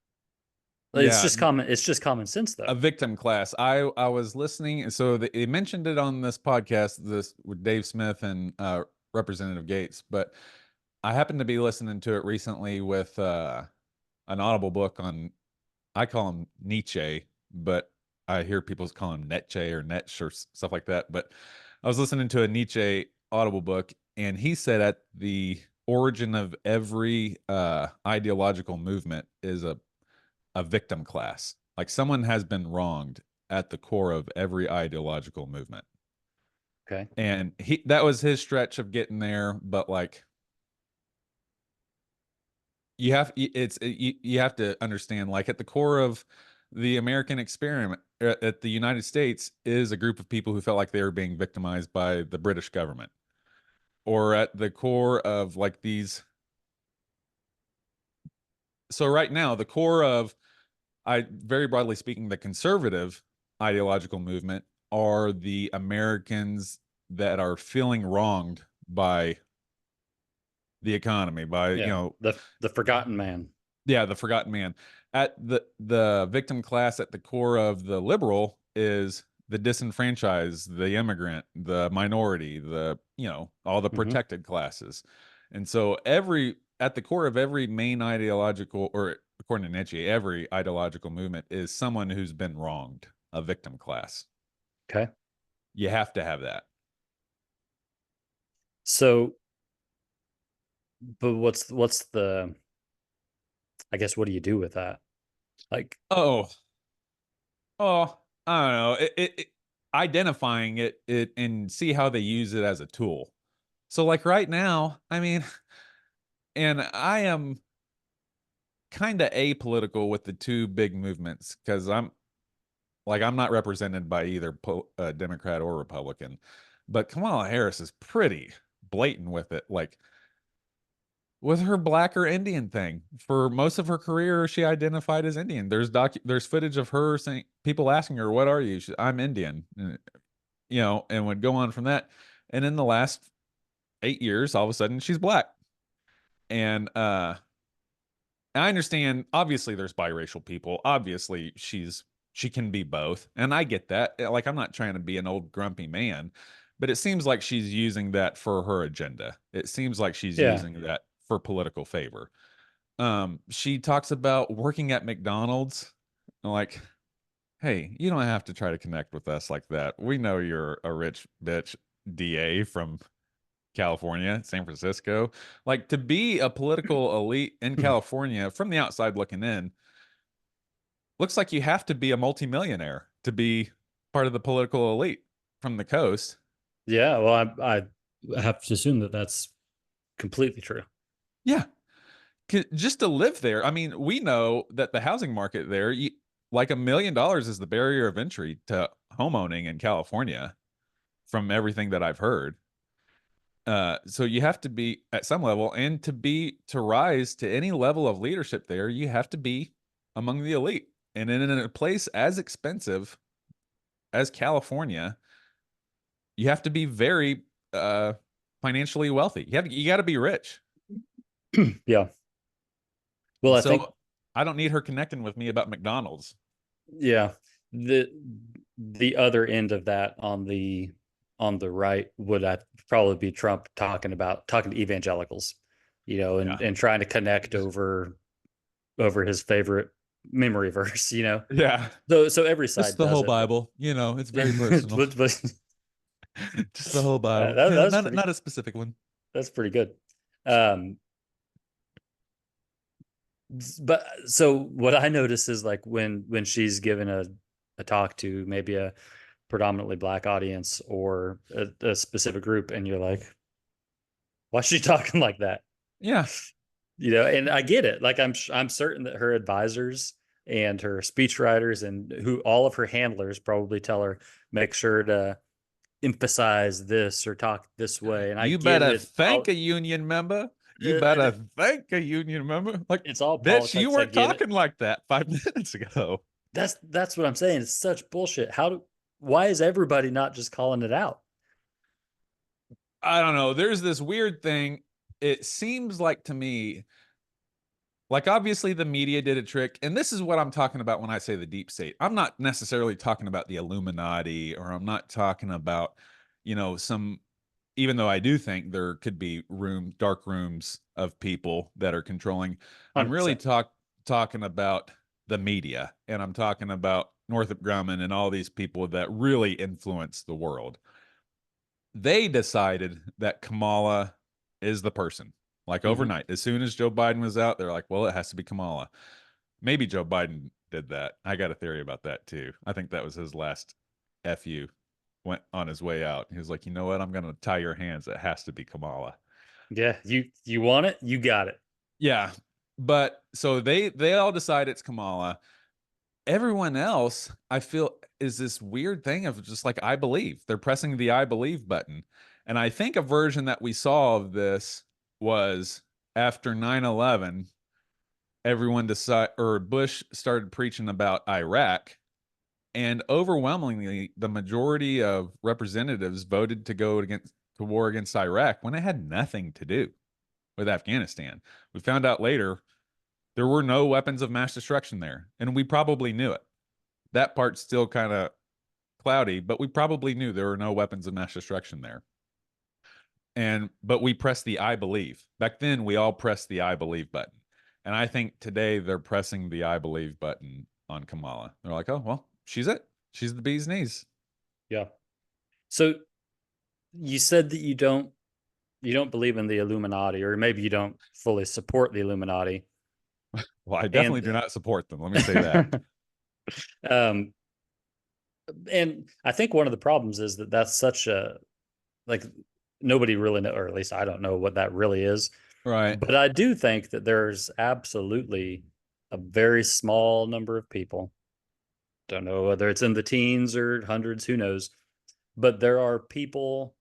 It's just common sense, though. A victim class. I was listening, so they mentioned it on this podcast, this with Dave Smith and Representative Gates, but I happened to be listening to it recently with an Audible book on, I call him Nietzsche, but I hear people call him Netche or Netsch or stuff like that. But I was listening to a Nietzsche Audible book, and he said at the origin of every ideological movement is a victim class. Like someone has been wronged at the core of every ideological movement. Okay. And that was his stretch of getting there, but like you have to understand, like at the core of the American experiment at the United States is a group of people who felt like they were being victimized by the British government. Or at the core of like these. So right now, the core of, very broadly speaking, the conservative ideological movement are the Americans that are feeling wronged by the economy, by the forgotten man. Yeah, the forgotten man. At the victim class at the core of the liberal is the disenfranchised, the immigrant, the minority, all the protected classes. And so at the core of every main ideological, or according to Nietzsche, every ideological movement is someone who's been wronged, a victim class. Okay. You have to have that. So, but what's the, I guess, what do you do with that? Like, I don't know. Identifying it and see how they use it as a tool. So like right now, I mean, and I am kind of apolitical with the two big movements because I'm not represented by either Democrat or Republican, but Kamala Harris is pretty blatant with it. Like with her black or Indian thing, for most of her career, she identified as Indian. There's footage of her saying, people asking her, "What are you?" "I'm Indian," and would go on from that. And in the last 8 years, all of a sudden, she's black. And I understand. Obviously, there's biracial people. Obviously, she can be both, and I get that. Like, I'm not trying to be an old grumpy man, but it seems like she's using that for her agenda. It seems like she's using that for political favor. She talks about working at McDonald's. Like, hey, you don't have to try to connect with us like that. We know you're a rich bitch DA from California, San Francisco. Like, to be a political elite in California from the outside looking in, looks like you have to be a multimillionaire to be part of the political elite from the coast. Yeah, well, I have to assume that that's completely true. Yeah. Just to live there. I mean, we know that the housing market there, like $1 million is the barrier of entry to homeowning in California, from everything that I've heard. So you have to be at some level, and to rise to any level of leadership there, you have to be among the elite. And in a place as expensive as California, you have to be very financially wealthy. You got to be rich. Yeah. Well, I think I don't need her connecting with me about McDonald's. Yeah. The other end of that, on the on the right would probably be Trump talking to evangelicals, and trying to connect over his favorite memory verse, Yeah. So every Just side the does whole it, but Bible, it's very personal. Just the whole Bible. Not a specific one. that's pretty good. Um, but so what I notice is like when she's given a talk to maybe a predominantly Black audience or a specific group, and you're like, why is she talking like that? Yeah. And I get it. Like I'm certain that her advisors and her speechwriters and all of her handlers probably tell her, make sure to emphasize this or talk this way. And I You get better it. thank a union member. You better thank a union member. Like, it's all bitch, you politics. I weren't get talking it. like that 5 minutes ago. That's what I'm saying. It's such bullshit. Why is everybody not just calling it out? I don't know. There's this weird thing. It seems like to me, like obviously the media did a trick, and this is what I'm talking about when I say the deep state. I'm not necessarily talking about the Illuminati, or I'm not talking about, even though I do think there could be dark rooms of people that are controlling. I'm really 100%. talking about the media, and I'm talking about Northrop Grumman and all these people that really influence the world. They decided that Kamala is the person. Like overnight, as soon as Joe Biden was out, they're like, well, it has to be Kamala. Maybe Joe Biden did that. I got a theory about that too. I think that was his last FU. Went on his way out. He was like, you know what? I'm going to tie your hands. It has to be Kamala. Yeah. You want it? You got it. Yeah. But so they all decide it's Kamala. Everyone else, I feel, is this weird thing of just like, I believe. They're pressing the I believe button. And I think a version that we saw of this was after 9/11, Bush started preaching about Iraq, and overwhelmingly the majority of representatives voted to go to war against Iraq when it had nothing to do with Afghanistan. We found out later there were no weapons of mass destruction there, and we probably knew it. That part's still kind of cloudy, but we probably knew there were no weapons of mass destruction there. But we pressed the I believe. Back then, we all pressed the I believe button. And I think today they're pressing the I believe button on Kamala. They're like, oh, well, she's it. She's the bee's knees. Yeah. So you said that you don't believe in the Illuminati, or maybe you don't fully support the Illuminati. Well, I definitely do not support them. Let me say that. And I think one of the problems is that that's such a, like, nobody really know, or at least I don't know what that really is. Right. But I do think that there's absolutely a very small number of people, don't know whether it's in the teens or hundreds, who knows, but there are people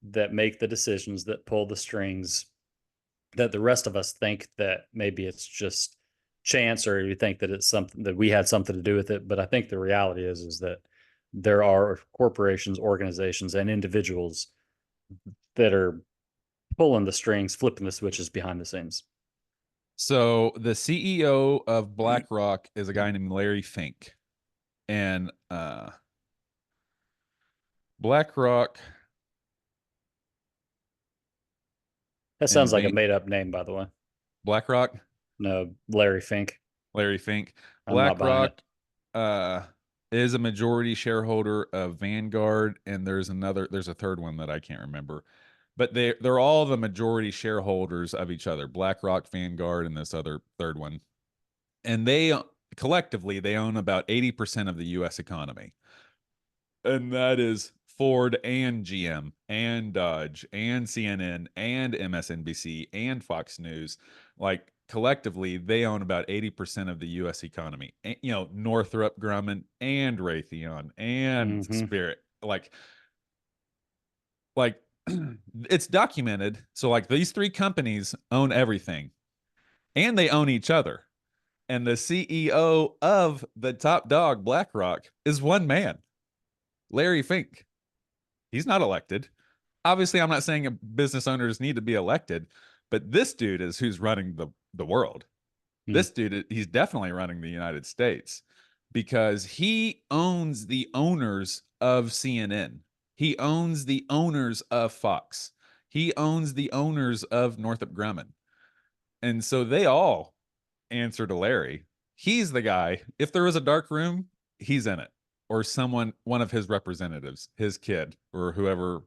that make the decisions, that pull the strings, that the rest of us think that maybe it's just chance, or you think that it's something that we had something to do with it. But I think the reality is that there are corporations, organizations, and individuals that are pulling the strings, flipping the switches behind the scenes. So the CEO of BlackRock is a guy named Larry Fink. And BlackRock. That sounds like a made-up name, by the way. BlackRock? No, Larry Fink. Larry Fink. BlackRock is a majority shareholder of Vanguard, and there's a third one that I can't remember. But they're all the majority shareholders of each other. BlackRock, Vanguard, and this other third one. And they collectively own about 80% of the US economy. And that is Ford and GM and Dodge and CNN and MSNBC and Fox News. Like collectively, they own about 80% of the U.S. economy. And, Northrop Grumman and Raytheon and Spirit. Like it's documented. So like these three companies own everything, and they own each other. And the CEO of the top dog, BlackRock, is one man. Larry Fink. He's not elected. Obviously, I'm not saying business owners need to be elected, but this dude is who's running the world. This dude, he's definitely running the United States, because he owns the owners of CNN. He owns the owners of Fox. He owns the owners of Northrop Grumman. And so they all answer to Larry. He's the guy. If there was a dark room, he's in it. Or someone, one of his representatives, his kid, or whoever.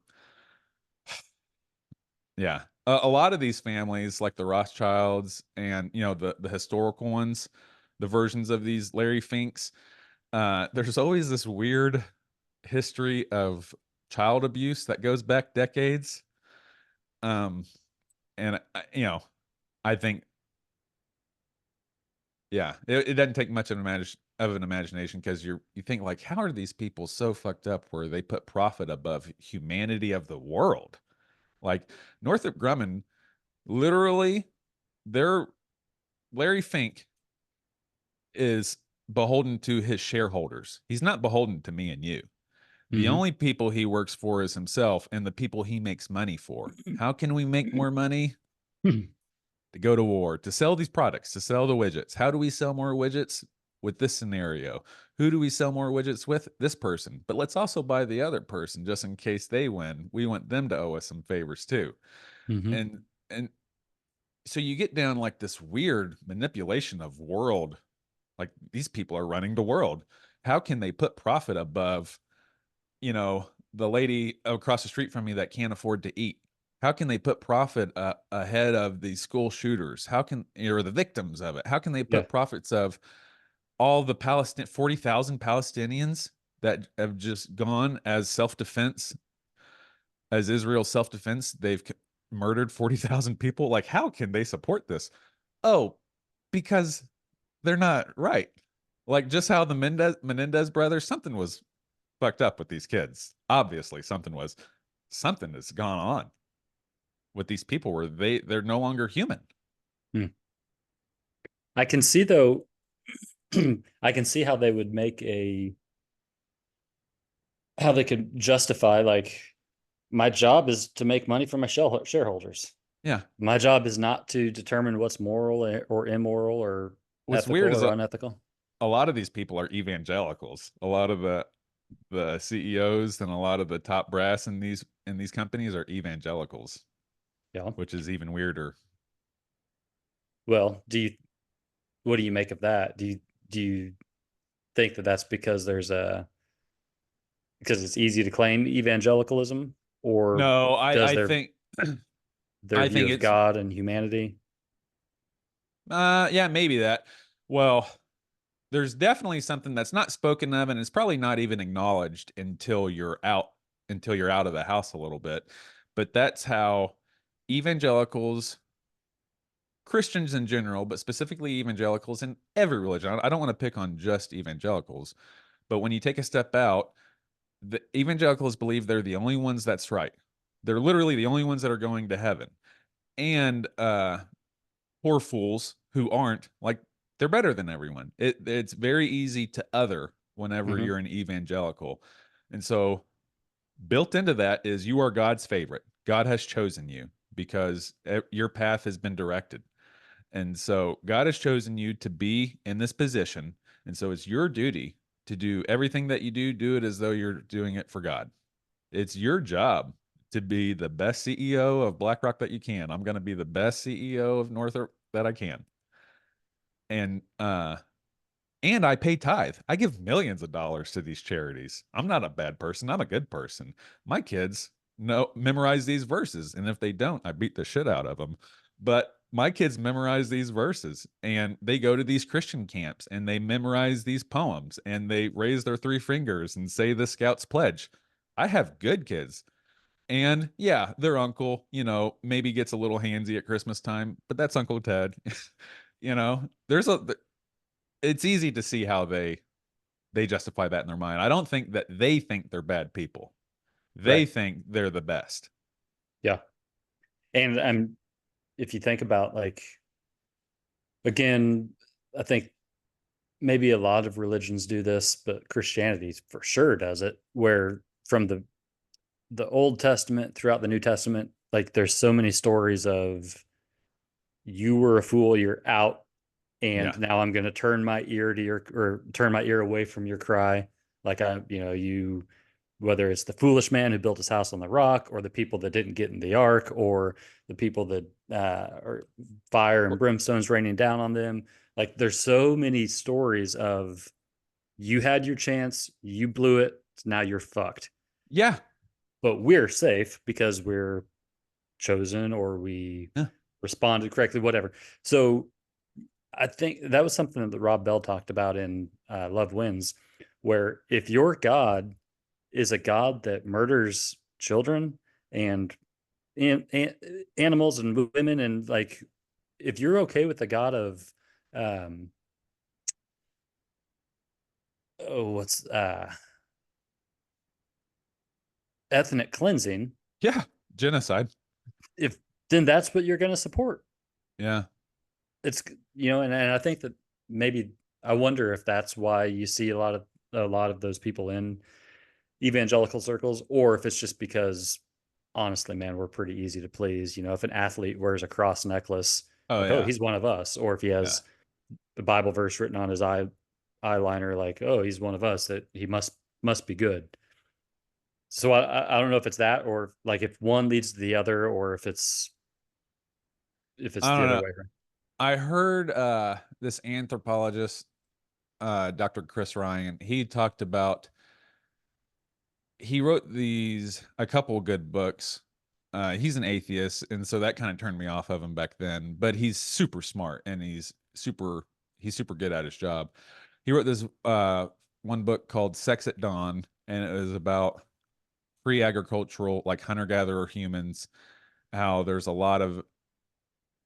Yeah. A lot of these families, like the Rothschilds and, the historical ones, the versions of these Larry Finks, there's always this weird history of child abuse that goes back decades. Um, and I think, yeah, it doesn't take much of an imagination, because you think, like, how are these people so fucked up where they put profit above humanity of the world? Like Northrop Grumman, literally, their Larry Fink is beholden to his shareholders. He's not beholden to me and you. The only people he works for is himself and the people he makes money for. How can we make more money? To go to war, to sell these products, to sell the widgets. How do we sell more widgets? With this scenario. Who do we sell more widgets with? This person. But let's also buy the other person just in case they win. We want them to owe us some favors too. And so you get down like this weird manipulation of world. Like, these people are running the world. How can they put profit above, the lady across the street from me that can't afford to eat? How can they put profit ahead of the school shooters? Or the victims of it? How can they put profits of all the 40,000 Palestinians that have just gone as self-defense, as Israel's self-defense? They've murdered 40,000 people. Like, how can they support this? Oh, because they're not right. Like, just how the Menendez brothers, something was fucked up with these kids. Obviously, something has gone on with these people where they're no longer human. I can see, though, I can see how they would how they could justify, like, my job is to make money for my shareholders. Yeah. My job is not to determine what's moral or immoral or what's ethical weird is or unethical. A lot of these people are evangelicals. A lot of the CEOs and a lot of the top brass in these companies are evangelicals. Yeah. Which is even weirder. Well, what do you make of that? Do you think that that's because because it's easy to claim evangelicalism, or no? I think their view of God and humanity? Yeah, maybe that. Well, there's definitely something that's not spoken of, and it's probably not even acknowledged until you're out of the house a little bit. But that's how evangelicals, Christians in general, but specifically evangelicals in every religion. I don't want to pick on just evangelicals, but when you take a step out, the evangelicals believe they're the only ones that's right. They're literally the only ones that are going to heaven. And poor fools who aren't, like, they're better than everyone. It's very easy to other whenever you're an evangelical. And so built into that is you are God's favorite. God has chosen you because your path has been directed. And so God has chosen you to be in this position. And so it's your duty to do everything that you do it as though you're doing it for God. It's your job to be the best CEO of BlackRock that you can. I'm going to be the best CEO of Northrop that I can. And I pay tithe. I give millions of dollars to these charities. I'm not a bad person. I'm a good person. My kids memorize these verses. And if they don't, I beat the shit out of them. But my kids memorize these verses, and they go to these Christian camps and they memorize these poems and they raise their 3 fingers and say the Scouts Pledge. I have good kids. And yeah, their uncle, maybe gets a little handsy at Christmas time, but that's Uncle Ted. It's easy to see how they justify that in their mind. I don't think that they think they're bad people. They think they're the best. Yeah. And if you think about, like, again, I think maybe a lot of religions do this, but Christianity for sure does it, where from the Old Testament throughout the New Testament, like, there's so many stories of, you were a fool, you're out, and now I'm going to turn my ear away from your cry. Like, you whether it's the foolish man who built his house on the rock, or the people that didn't get in the ark, or the people that or fire and brimstone's raining down on them. Like there's so many stories of you had your chance, you blew it, now you're fucked. Yeah. But we're safe because we're chosen, or we responded correctly, whatever. So I think that was something that Rob Bell talked about in Love Wins, where if your God is a God that murders children and animals and women, and like, if you're okay with the God of what's ethnic cleansing, Yeah. Genocide. if then that's what you're going to support. Yeah. It's, and I think that maybe, I wonder if that's why you see a lot of those people in evangelical circles, or if it's just because, honestly, man, we're pretty easy to please. If an athlete wears a cross necklace, Oh, he's one of us, or if he has the Bible verse written on his eyeliner, like, oh, he's one of us, that he must be good. So I don't know if it's that, or like if one leads to the other, or if it's the other way around. I heard this anthropologist, Dr. Chris Ryan, he talked about, he wrote a couple good books. He's an atheist, and so that kind of turned me off of him back then, but he's super smart and he's super good at his job. He wrote this one book called Sex at Dawn, and it was about pre-agricultural, like hunter-gatherer humans, how there's a lot of,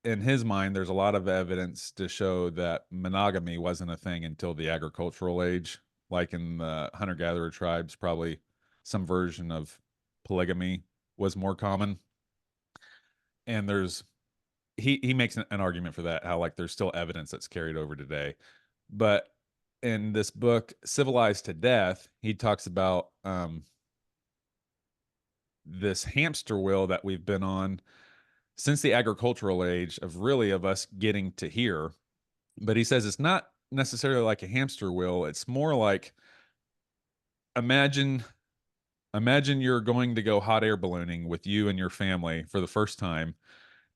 in his mind, there's a lot of evidence to show that monogamy wasn't a thing until the agricultural age. Like in the hunter-gatherer tribes, probably some version of polygamy was more common. And he makes an argument for that, how like there's still evidence that's carried over today. But in this book, Civilized to Death, he talks about this hamster wheel that we've been on since the agricultural age, of us getting to here. But he says it's not necessarily like a hamster wheel. It's more like, imagine you're going to go hot air ballooning with you and your family for the first time,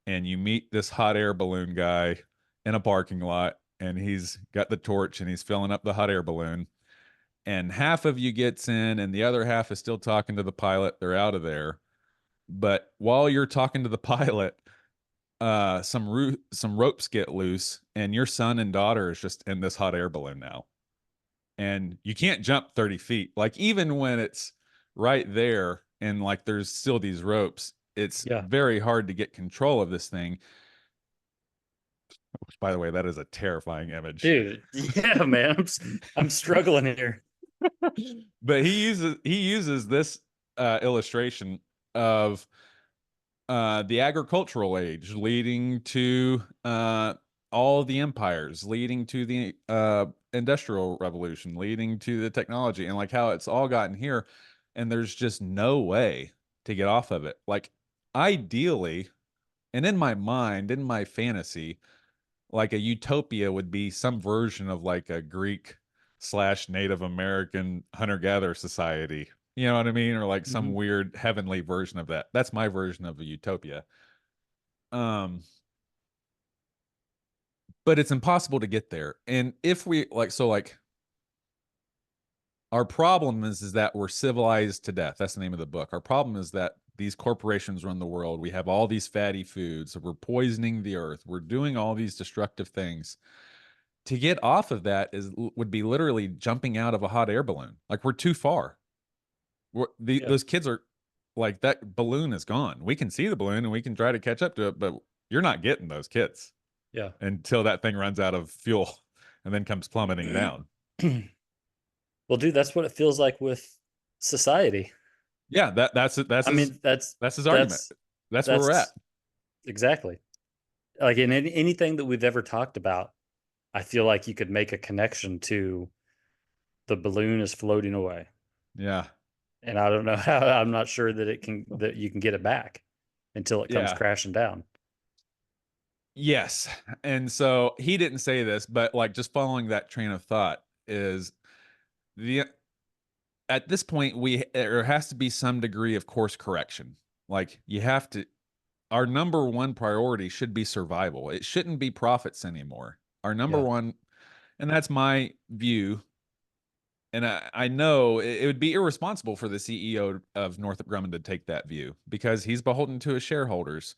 and you meet this hot air balloon guy in a parking lot, and he's got the torch and he's filling up the hot air balloon, and half of you gets in and the other half is still talking to the pilot. They're out of there. But while you're talking to the pilot, some ropes get loose, and your son and daughter is just in this hot air balloon now, and you can't jump 30 feet. Like, even when it's right there and like there's still these ropes, it's very hard to get control of this thing. Which, by the way, that is a terrifying image, dude. Yeah, man, I'm struggling here. But he uses this illustration of the agricultural age leading to all the empires, leading to the industrial revolution, leading to the technology, and like how it's all gotten here, and there's just no way to get off of it. Like, ideally, and in my mind, in my fantasy, like a utopia would be some version of like a Greek / Native American hunter-gatherer society. You know what I mean? Or like some weird heavenly version of that. That's my version of a utopia. But it's impossible to get there. And if we our problem is that we're civilized to death. That's the name of the book. Our problem is that these corporations run the world. We have all these fatty foods. We're poisoning the earth. We're doing all these destructive things. To get off of that would be literally jumping out of a hot air balloon. Like, we're too far. Those kids are like, that balloon is gone. We can see the balloon and we can try to catch up to it, but you're not getting those kids. Yeah. Until that thing runs out of fuel and then comes plummeting down. Well, dude, that's what it feels like with society. Yeah, that's his argument. That's where we're at. Exactly. Like, in anything that we've ever talked about, I feel like you could make a connection to the balloon is floating away. Yeah. And I don't know how, I'm not sure that you can get it back until it comes crashing down. Yes. And so he didn't say this, but like, just following that train of thought is at this point, there has to be some degree of course correction. Like you have to, our number one priority should be survival. It shouldn't be profits anymore. Our number one, and that's my view. And I know it would be irresponsible for the CEO of Northrop Grumman to take that view because he's beholden to his shareholders.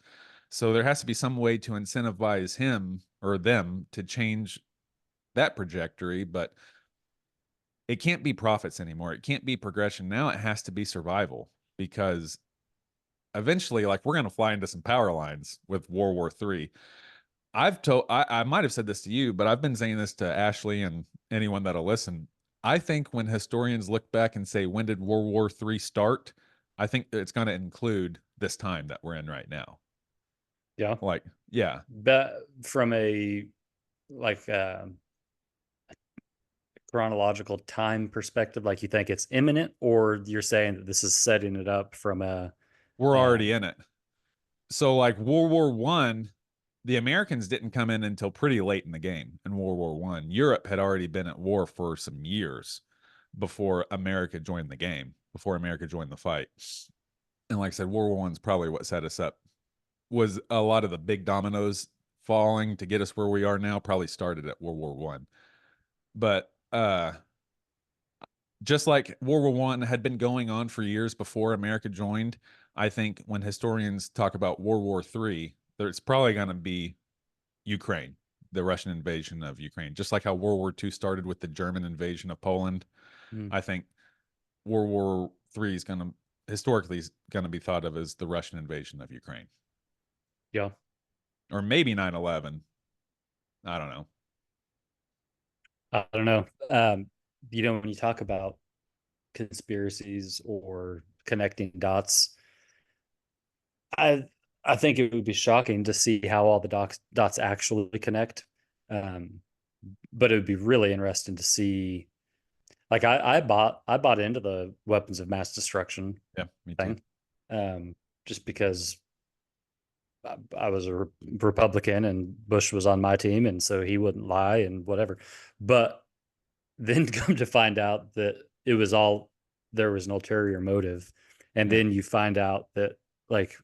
So there has to be some way to incentivize him or them to change that trajectory, but it can't be profits anymore. It can't be progression. Now it has to be survival because eventually, like, we're going to fly into some power lines with World War III. I might have said this to you, but I've been saying this to Ashley and anyone that'll listen. I think when historians look back and say, when did World War III start? I think it's going to include this time that we're in right now. Yeah. Like, yeah. But from a like chronological time perspective, like you think it's imminent, or you're saying that this is setting it up from a We're already in it. So like World War One, the Americans didn't come in until pretty late in the game in World War One. Europe had already been at war for some years before America joined the game, before America joined the fight. And like I said, World War One's probably what set us up. Was a lot of the big dominoes falling to get us where we are now probably started at World War One. But just like World War One had been going on for years before America joined, I think when historians talk about World War III, it's probably going to be Ukraine, the Russian invasion of Ukraine. Just like how World War II started with the German invasion of Poland, I think World War III is historically going to be thought of as the Russian invasion of Ukraine. Yeah. Or maybe 9/11. I don't know. I don't know. When you talk about conspiracies or connecting dots, I think it would be shocking to see how all the dots actually connect. But it would be really interesting to see. Like I bought into the weapons of mass destruction thing, just because I was a Republican and Bush was on my team, and so he wouldn't lie and whatever. But then come to find out that it was all, there was an ulterior motive, and then you find out that like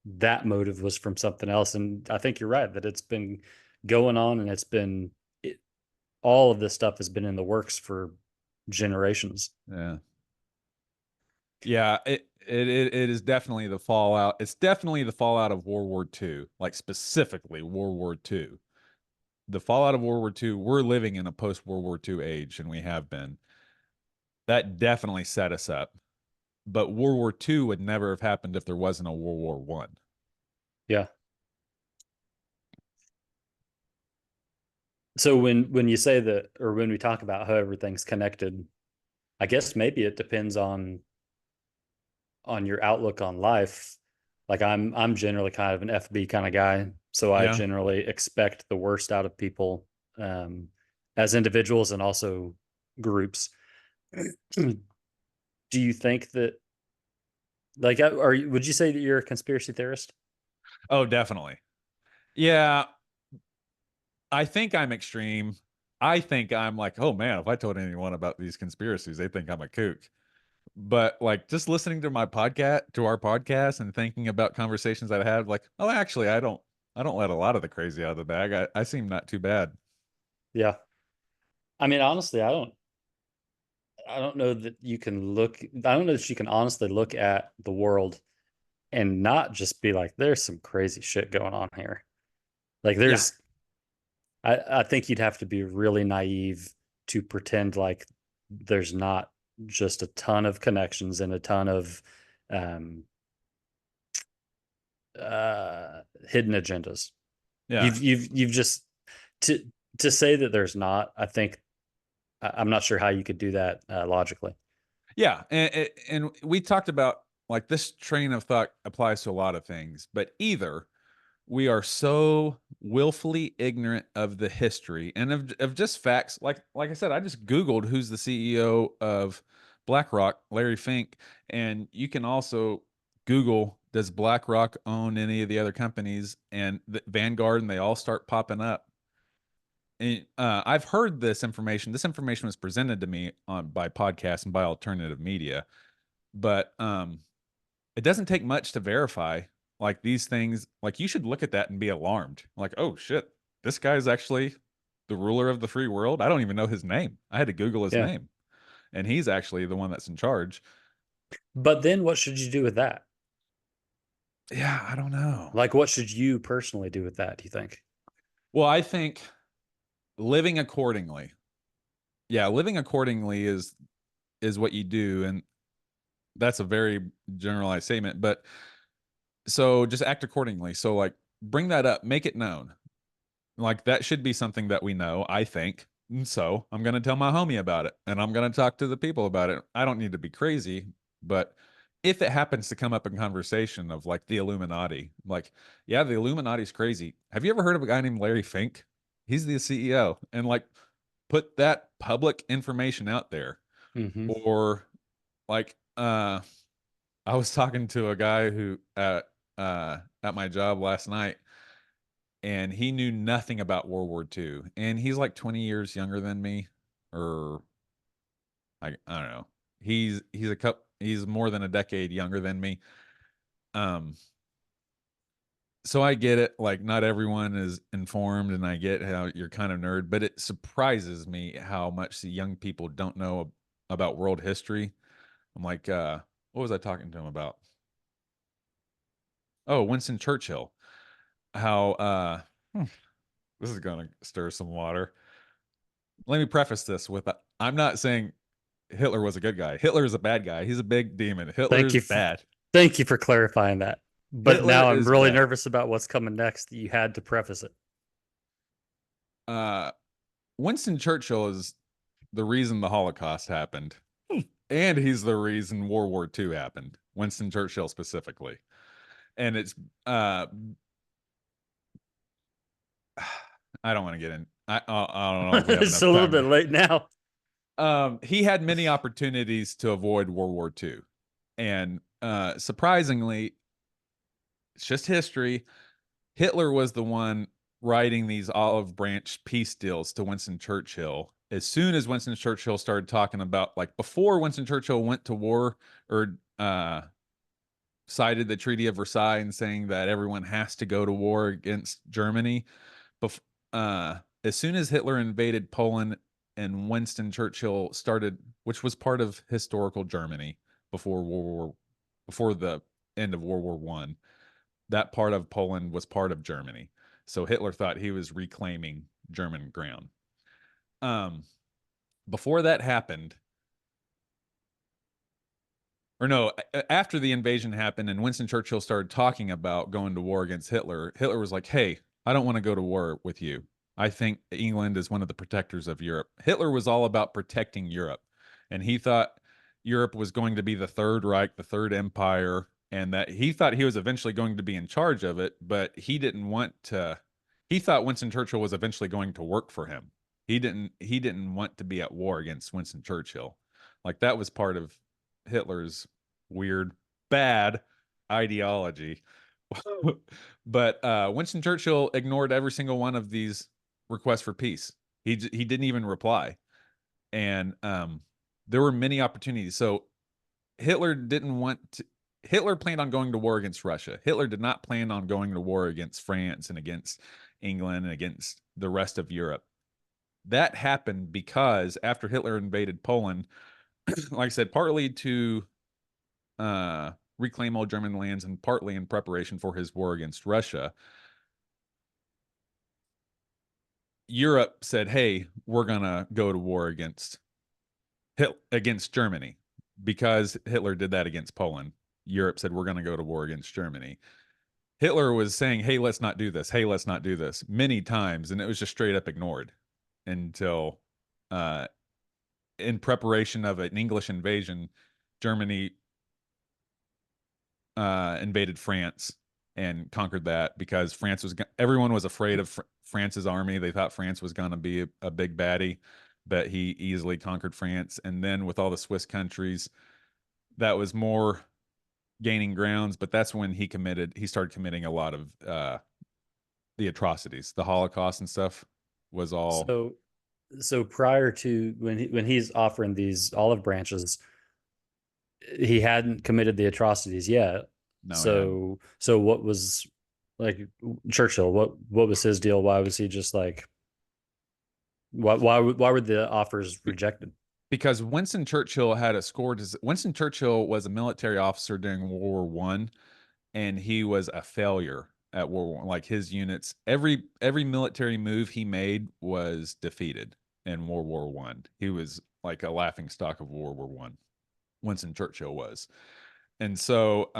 that motive was from something else. And I think you're right that it's been going on, and all of this stuff has been in the works for generations. Yeah, it is definitely the fallout. It's definitely the fallout of World War II, like specifically World War II. The fallout of World War II, we're living in a post-World War II age, and we have been. That definitely set us up. But World War II would never have happened if there wasn't a World War One. Yeah. So when you say that, or when we talk about how everything's connected, I guess maybe it depends on your outlook on life. Like I'm generally kind of an FB kind of guy, so I generally expect the worst out of people, as individuals and also groups. Do you think that, like, would you say that you're a conspiracy theorist? Oh, definitely. Yeah. I think I'm extreme. I think I'm like, oh man, if I told anyone about these conspiracies, they think I'm a kook. But like just listening to our podcast and thinking about conversations I've had, like, oh, actually, I don't let a lot of the crazy out of the bag. I seem not too bad. Yeah. I mean, honestly, I don't know that you can I don't know that you can honestly look at the world and not just be like, there's some crazy shit going on here. Like I think you'd have to be really naive to pretend like there's not just a ton of connections and a ton of hidden agendas. Yeah. You've just, to say that there's not, I think I'm not sure how you could do that logically. Yeah. And we talked about like this train of thought applies to a lot of things, but either we are so willfully ignorant of the history and of just facts. Like I said, I just Googled who's the CEO of BlackRock, Larry Fink. And you can also Google, does BlackRock own any of the other companies? And the Vanguard, and they all start popping up. I've heard this information. This information was presented to me by podcasts and by alternative media, but it doesn't take much to verify like these things. Like you should look at that and be alarmed. Like, oh shit, this guy's actually the ruler of the free world. I don't even know his name. I had to Google his name, and he's actually the one that's in charge. But then what should you do with that? Yeah, I don't know. Like, what should you personally do with that, do you think? Well, I think living accordingly. Yeah, living accordingly is what you do, and that's a very generalized statement, but so just act accordingly. So like bring that up, make it known. Like that should be something that we know, I think. And so I'm going to tell my homie about it, and I'm going to talk to the people about it. I don't need to be crazy, but if it happens to come up in conversation of like the Illuminati, like, yeah, the Illuminati's crazy. Have you ever heard of a guy named Larry Fink? He's the CEO, and like put that public information out there. Mm-hmm. Or like I was talking to a guy who at my job last night, and he knew nothing about World War II, and he's like 20 years younger than me, or I don't know. He's more than a decade younger than me. So I get it, like not everyone is informed, and I get how you're kind of nerd, but it surprises me how much the young people don't know about world history. I'm like, what was I talking to him about? Oh, Winston Churchill. How this is gonna stir some water. Let me preface this with I'm not saying Hitler was a good guy. Hitler is a bad guy. He's a big demon. Hitler's bad. Thank you for clarifying that. But Hitler now I'm is really bad. nervous about what's coming next. You had to preface it. Winston Churchill is the reason the Holocaust happened. And he's the reason World War II happened. Winston Churchill specifically. And it's I don't want to get in. I don't know if we have It's enough a little time. bit late now. He had many opportunities to avoid World War II. And surprisingly, it's just history. Hitler was the one writing these olive branch peace deals to Winston Churchill. As soon as Winston Churchill started talking about, like before Winston Churchill went to war or cited the Treaty of Versailles and saying that everyone has to go to war against Germany. As soon as Hitler invaded Poland and Winston Churchill started, which was part of historical Germany before the end of World War One, that part of Poland was part of Germany. So Hitler thought he was reclaiming German ground. Before that happened, or no, after the invasion happened and Winston Churchill started talking about going to war against Hitler, Hitler was like, hey, I don't want to go to war with you. I think England is one of the protectors of Europe. Hitler was all about protecting Europe. And he thought Europe was going to be the Third Reich, the Third Empire, and that he thought he was eventually going to be in charge of it, but he didn't want to. He thought Winston Churchill was eventually going to work for him. He didn't want to be at war against Winston Churchill. Like that was part of Hitler's weird, bad ideology. But Winston Churchill ignored every single one of these requests for peace. He didn't even reply. And there were many opportunities. So Hitler planned on going to war against Russia. Hitler did not plan on going to war against France and against England and against the rest of Europe. That happened because after Hitler invaded Poland, like I said, partly to reclaim all German lands and partly in preparation for his war against Russia, Europe said, hey, we're going to go to war against Germany. Because Hitler did that against Poland, Europe said, we're going to go to war against Germany. Hitler was saying, hey, let's not do this. Hey, let's not do this many times. And it was just straight up ignored until in preparation of an English invasion, Germany invaded France and conquered that because everyone was afraid of France's army. They thought France was going to be a big baddie, but he easily conquered France. And then with all the Swiss countries, that was more gaining grounds, but that's when he started committing a lot of the atrocities, the Holocaust and stuff. was all. So prior to when he's offering these olive branches, he hadn't committed the atrocities yet. No, So what was like Churchill? What was his deal? Why was he just like? Why were the offers rejected? because Winston Churchill had a score. Winston Churchill was a military officer during World War One, and he was a failure at World War. Like his units, every military move he made was defeated in World War One. He was like a laughing stock of World War One. Winston Churchill was, and so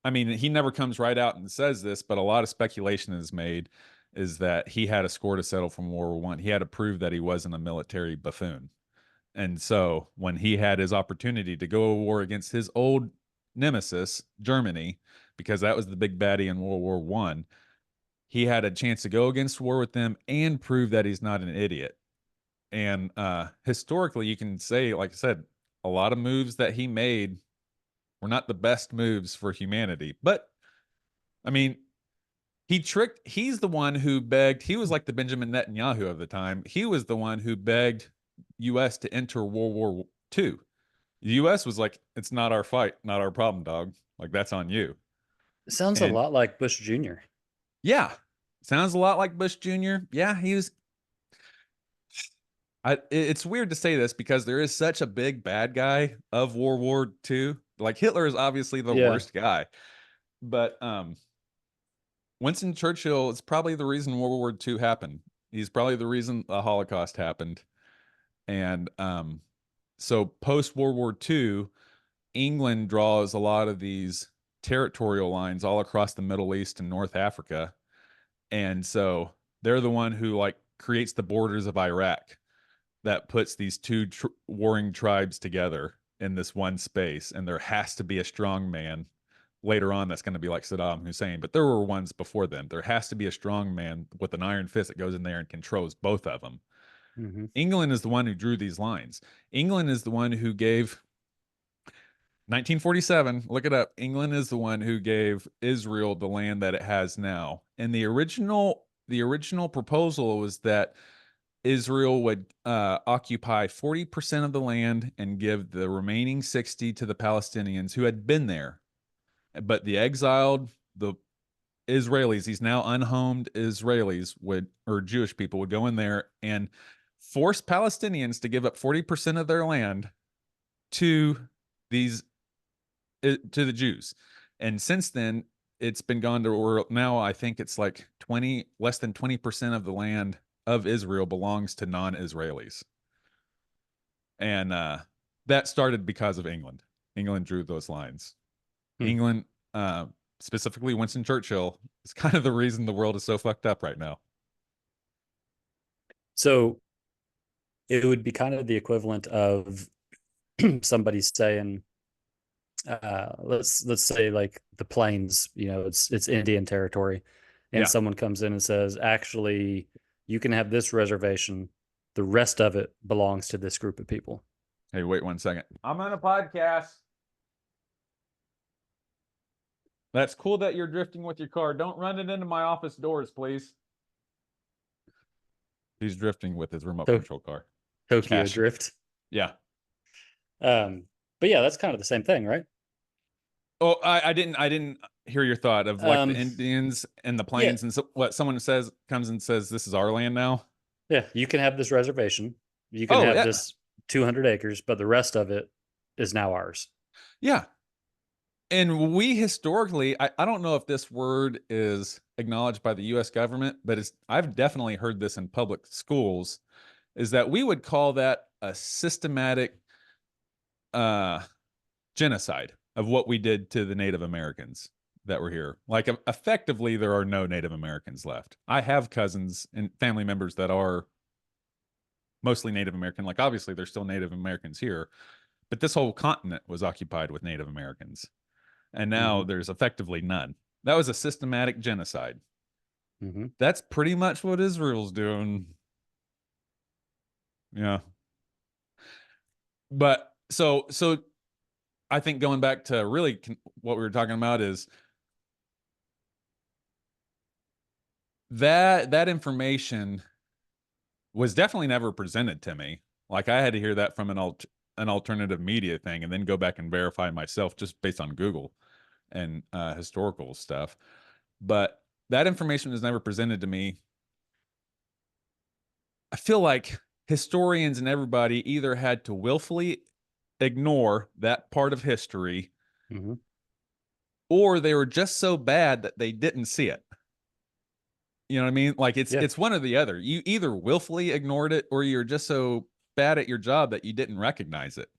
I mean, he never comes right out and says this, but a lot of speculation is made is that he had a score to settle from World War One. He had to prove that he wasn't a military buffoon. And so when he had his opportunity to go to war against his old nemesis, Germany, because that was the big baddie in World War One, he had a chance to go against war with them and prove that he's not an idiot. And historically, you can say, like I said, a lot of moves that he made were not the best moves for humanity. But I mean, he's the one who begged, he was like the Benjamin Netanyahu of the time. He was the one who begged US to enter World War II. The US was like, it's not our fight, not our problem, dog. Like, that's on you. It sounds a lot like Bush Jr. Yeah. Sounds a lot like Bush Jr. Yeah, he was. It's weird to say this because there is such a big bad guy of World War II. Like Hitler is obviously the worst guy, but Winston Churchill is probably the reason World War II happened. He's probably the reason the Holocaust happened. And so post World War II, England draws a lot of these territorial lines all across the Middle East and North Africa. And so they're the one who like creates the borders of Iraq that puts these two warring tribes together in this one space. And there has to be a strong man later on that's going to be like Saddam Hussein, but there were ones before them. There has to be a strong man with an iron fist that goes in there and controls both of them. Mm-hmm. England is the one who drew these lines. England is the one who gave 1947, look it up. England is the one who gave Israel the land that it has now. And the original proposal was that Israel would occupy 40% of the land and give the remaining 60 to the Palestinians who had been there. But the exiled, the Israelis, these now unhomed Israelis or Jewish people would go in there and force Palestinians to give up 40% of their land to the Jews. And since then, it's been gone to where now I think it's like less than 20% of the land of Israel belongs to non-Israelis. And that started because of England. England drew those lines. England, specifically Winston Churchill, is kind of the reason the world is so fucked up right now. So it would be kind of the equivalent of somebody saying, let's say like the plains, it's Indian territory, and someone comes in and says, actually, you can have this reservation. The rest of it belongs to this group of people. Hey, wait 1 second. I'm on a podcast. That's cool that you're drifting with your car. Don't run it into my office doors, please. He's drifting with his remote control car. Tokyo Drift. Yeah. But yeah, that's kind of the same thing, right? Oh, I didn't hear your thought of like the Indians and the plains and so what someone comes and says, this is our land now. Yeah. You can have this reservation. You can have this 200 acres, but the rest of it is now ours. Yeah. And we historically, I don't know if this word is acknowledged by the U.S. government, but I've definitely heard this in public schools, is that we would call that a systematic genocide of what we did to the Native Americans that were here. Like effectively, there are no Native Americans left. I have cousins and family members that are mostly Native American. Like obviously, there's still Native Americans here, but this whole continent was occupied with Native Americans. And now there's effectively none. That was a systematic genocide. Mm-hmm. That's pretty much what Israel's doing. Yeah. But so I think going back to really what we were talking about is that information was definitely never presented to me. Like I had to hear that from an alternative media thing and then go back and verify myself just based on Google and historical stuff. But that information was never presented to me. I feel like historians and everybody either had to willfully ignore that part of history, Mhm. or they were just so bad that they didn't see it. You know what I mean? Like Yeah. it's one or the other. You either willfully ignored it or you're just so bad at your job that you didn't recognize it.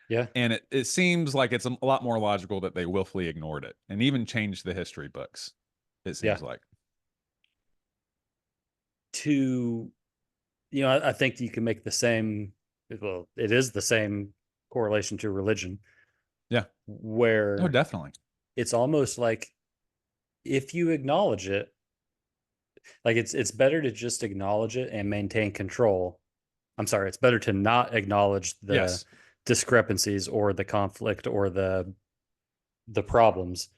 Yeah. And it seems like it's a lot more logical that they willfully ignored it and even changed the history books. It seems like. I think you can make the same, well, it is the same correlation to religion. Yeah. Where Oh, definitely. It's almost like if you acknowledge it, like it's better to just acknowledge it and maintain control. I'm sorry, it's better to not acknowledge the discrepancies or the conflict or the problems,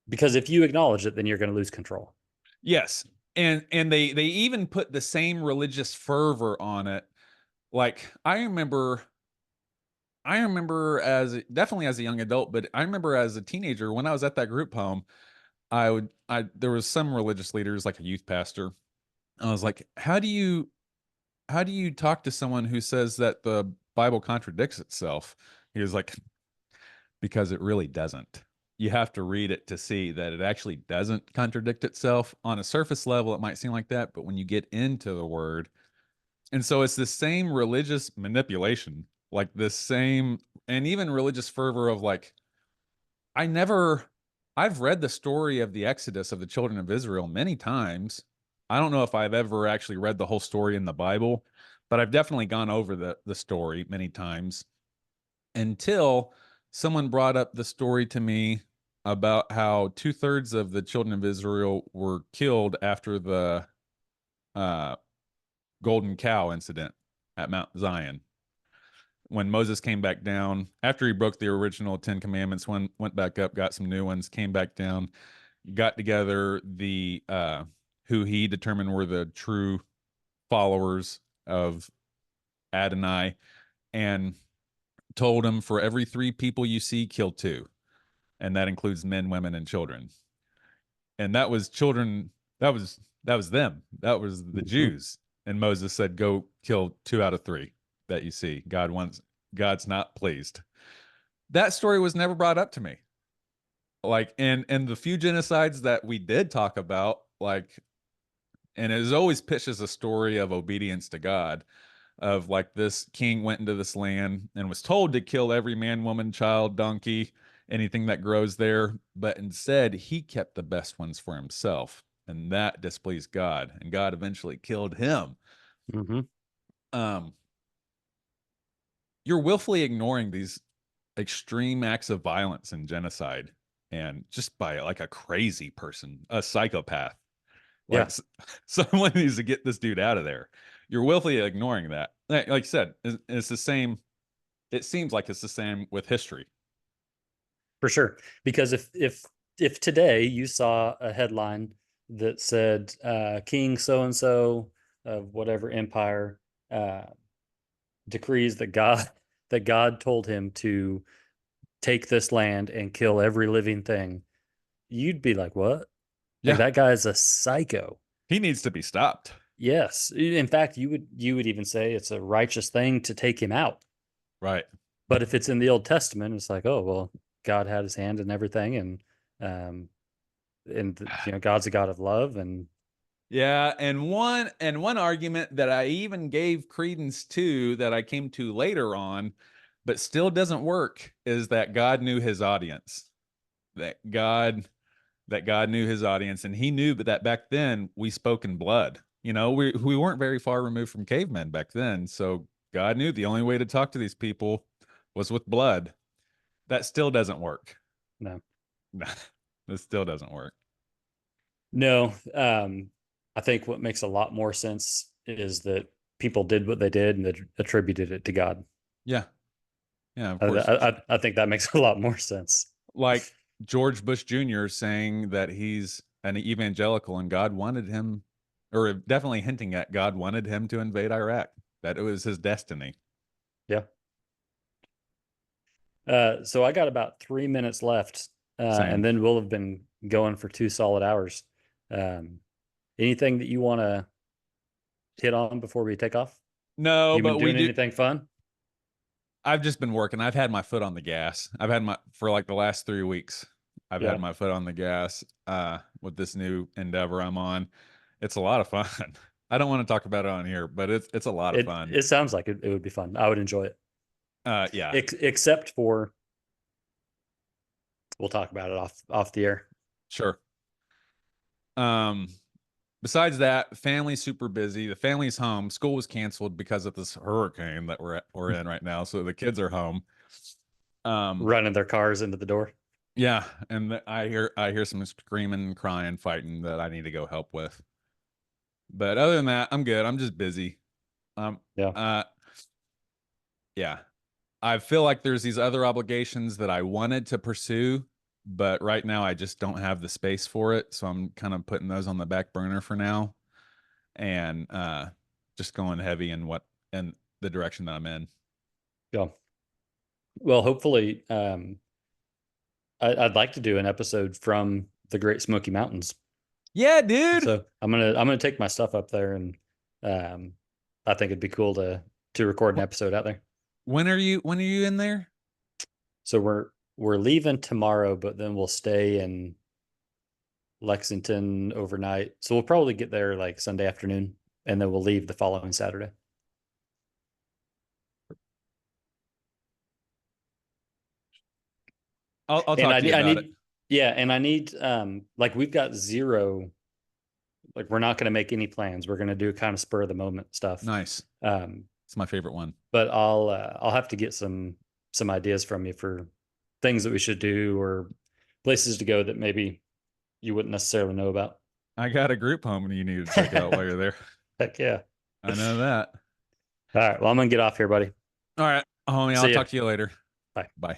because if you acknowledge it, then you're going to lose control. Yes. And they even put the same religious fervor on it. Like I remember as definitely as a young adult, but I remember as a teenager when I was at that group home, there was some religious leaders, like a youth pastor. I was like, how do you talk to someone who says that the Bible contradicts itself? He was like, because it really doesn't. You have to read it to see that it actually doesn't contradict itself. On a surface level, it might seem like that, but when you get into the word, and so it's the same religious manipulation, like this same, and even religious fervor of like, I've read the story of the Exodus of the children of Israel many times. I don't know if I've ever actually read the whole story in the Bible, but I've definitely gone over the story many times until someone brought up the story to me about how 2/3 of the children of Israel were killed after the golden cow incident at Mount Zion. When Moses came back down, after he broke the original 10 commandments, went back up, got some new ones, came back down, got together the who he determined were the true followers of Adonai, and told him, for every 3 people you see, kill 2. And that includes men, women, and children. And that was children, that was them. That was the Jews. And Moses said, go kill 2 out of 3 that you see. God's not pleased. That story was never brought up to me. Like, and the few genocides that we did talk about, like, and it is always pitched as a story of obedience to God, of like this king went into this land and was told to kill every man, woman, child, donkey, anything that grows there, but instead he kept the best ones for himself, and that displeased God, and God eventually killed him. You're willfully ignoring these extreme acts of violence and genocide, and just by like a crazy person, a psychopath. Like someone needs to get this dude out of there. You're willfully ignoring that. Like you said, it's the same. It seems like it's the same with history. For sure. Because if today you saw a headline that said King so-and-so of whatever empire decrees that God told him to take this land and kill every living thing, you'd be like, what? Yeah. Like, that guy is a psycho. He needs to be stopped. Yes. In fact, you would even say it's a righteous thing to take him out. Right. But if it's in the Old Testament, it's like, oh, well, God had his hand in everything, and God's a God of love, and yeah, and one argument that I even gave credence to, that I came to later on, but still doesn't work, is that God knew his audience. That God knew his audience, and he knew that back then we spoke in blood. We weren't very far removed from cavemen back then, so God knew the only way to talk to these people was with blood. That still doesn't work. No, this still doesn't work. No, I think what makes a lot more sense is that people did what they did and they attributed it to God. Yeah, of course. I think that makes a lot more sense. Like George Bush Jr. saying that he's an evangelical, and God wanted him, or definitely hinting at God wanted him to invade Iraq, that it was his destiny. Yeah. So I got about 3 minutes left, Same. and then we'll have been going for 2 solid hours. Anything that you want to hit on before we take off? No, You been but doing we do. anything fun? I've just been working. I've had my foot on the gas. I've had for like the last 3 weeks. I've Yeah. had my foot on the gas with this new endeavor I'm on. It's a lot of fun. I don't want to talk about it on here, but it's a lot of fun. It sounds like it would be fun. I would enjoy it. Yeah. Except for, we'll talk about it off the air. Sure. Besides that, family's super busy. The family's home. School was canceled because of this hurricane that we're in right now. So the kids are home. Running their cars into the door. Yeah, and I hear some screaming, crying, fighting that I need to go help with. But other than that, I'm good. I'm just busy. Yeah. I feel like there's these other obligations that I wanted to pursue, but right now I just don't have the space for it. So I'm kind of putting those on the back burner for now, and just going heavy in the direction that I'm in. Yeah. Well, hopefully, I'd like to do an episode from the Great Smoky Mountains. Yeah, dude. So I'm gonna take my stuff up there, and I think it'd be cool to record an episode out there. When are you in there? So we're leaving tomorrow, but then we'll stay in Lexington overnight. So we'll probably get there like Sunday afternoon, and then we'll leave the following Saturday. I'll talk to you about it. Yeah, and I need like we've got zero, like we're not going to make any plans. We're going to do kind of spur of the moment stuff. Nice. It's my favorite one. But I'll have to get some ideas from you for things that we should do or places to go that maybe you wouldn't necessarily know about. I got a group home you need to check out while you're there. Heck yeah. I know that. All right. Well, I'm going to get off here, buddy. All right, homie. I'll talk to you later. Bye. Bye.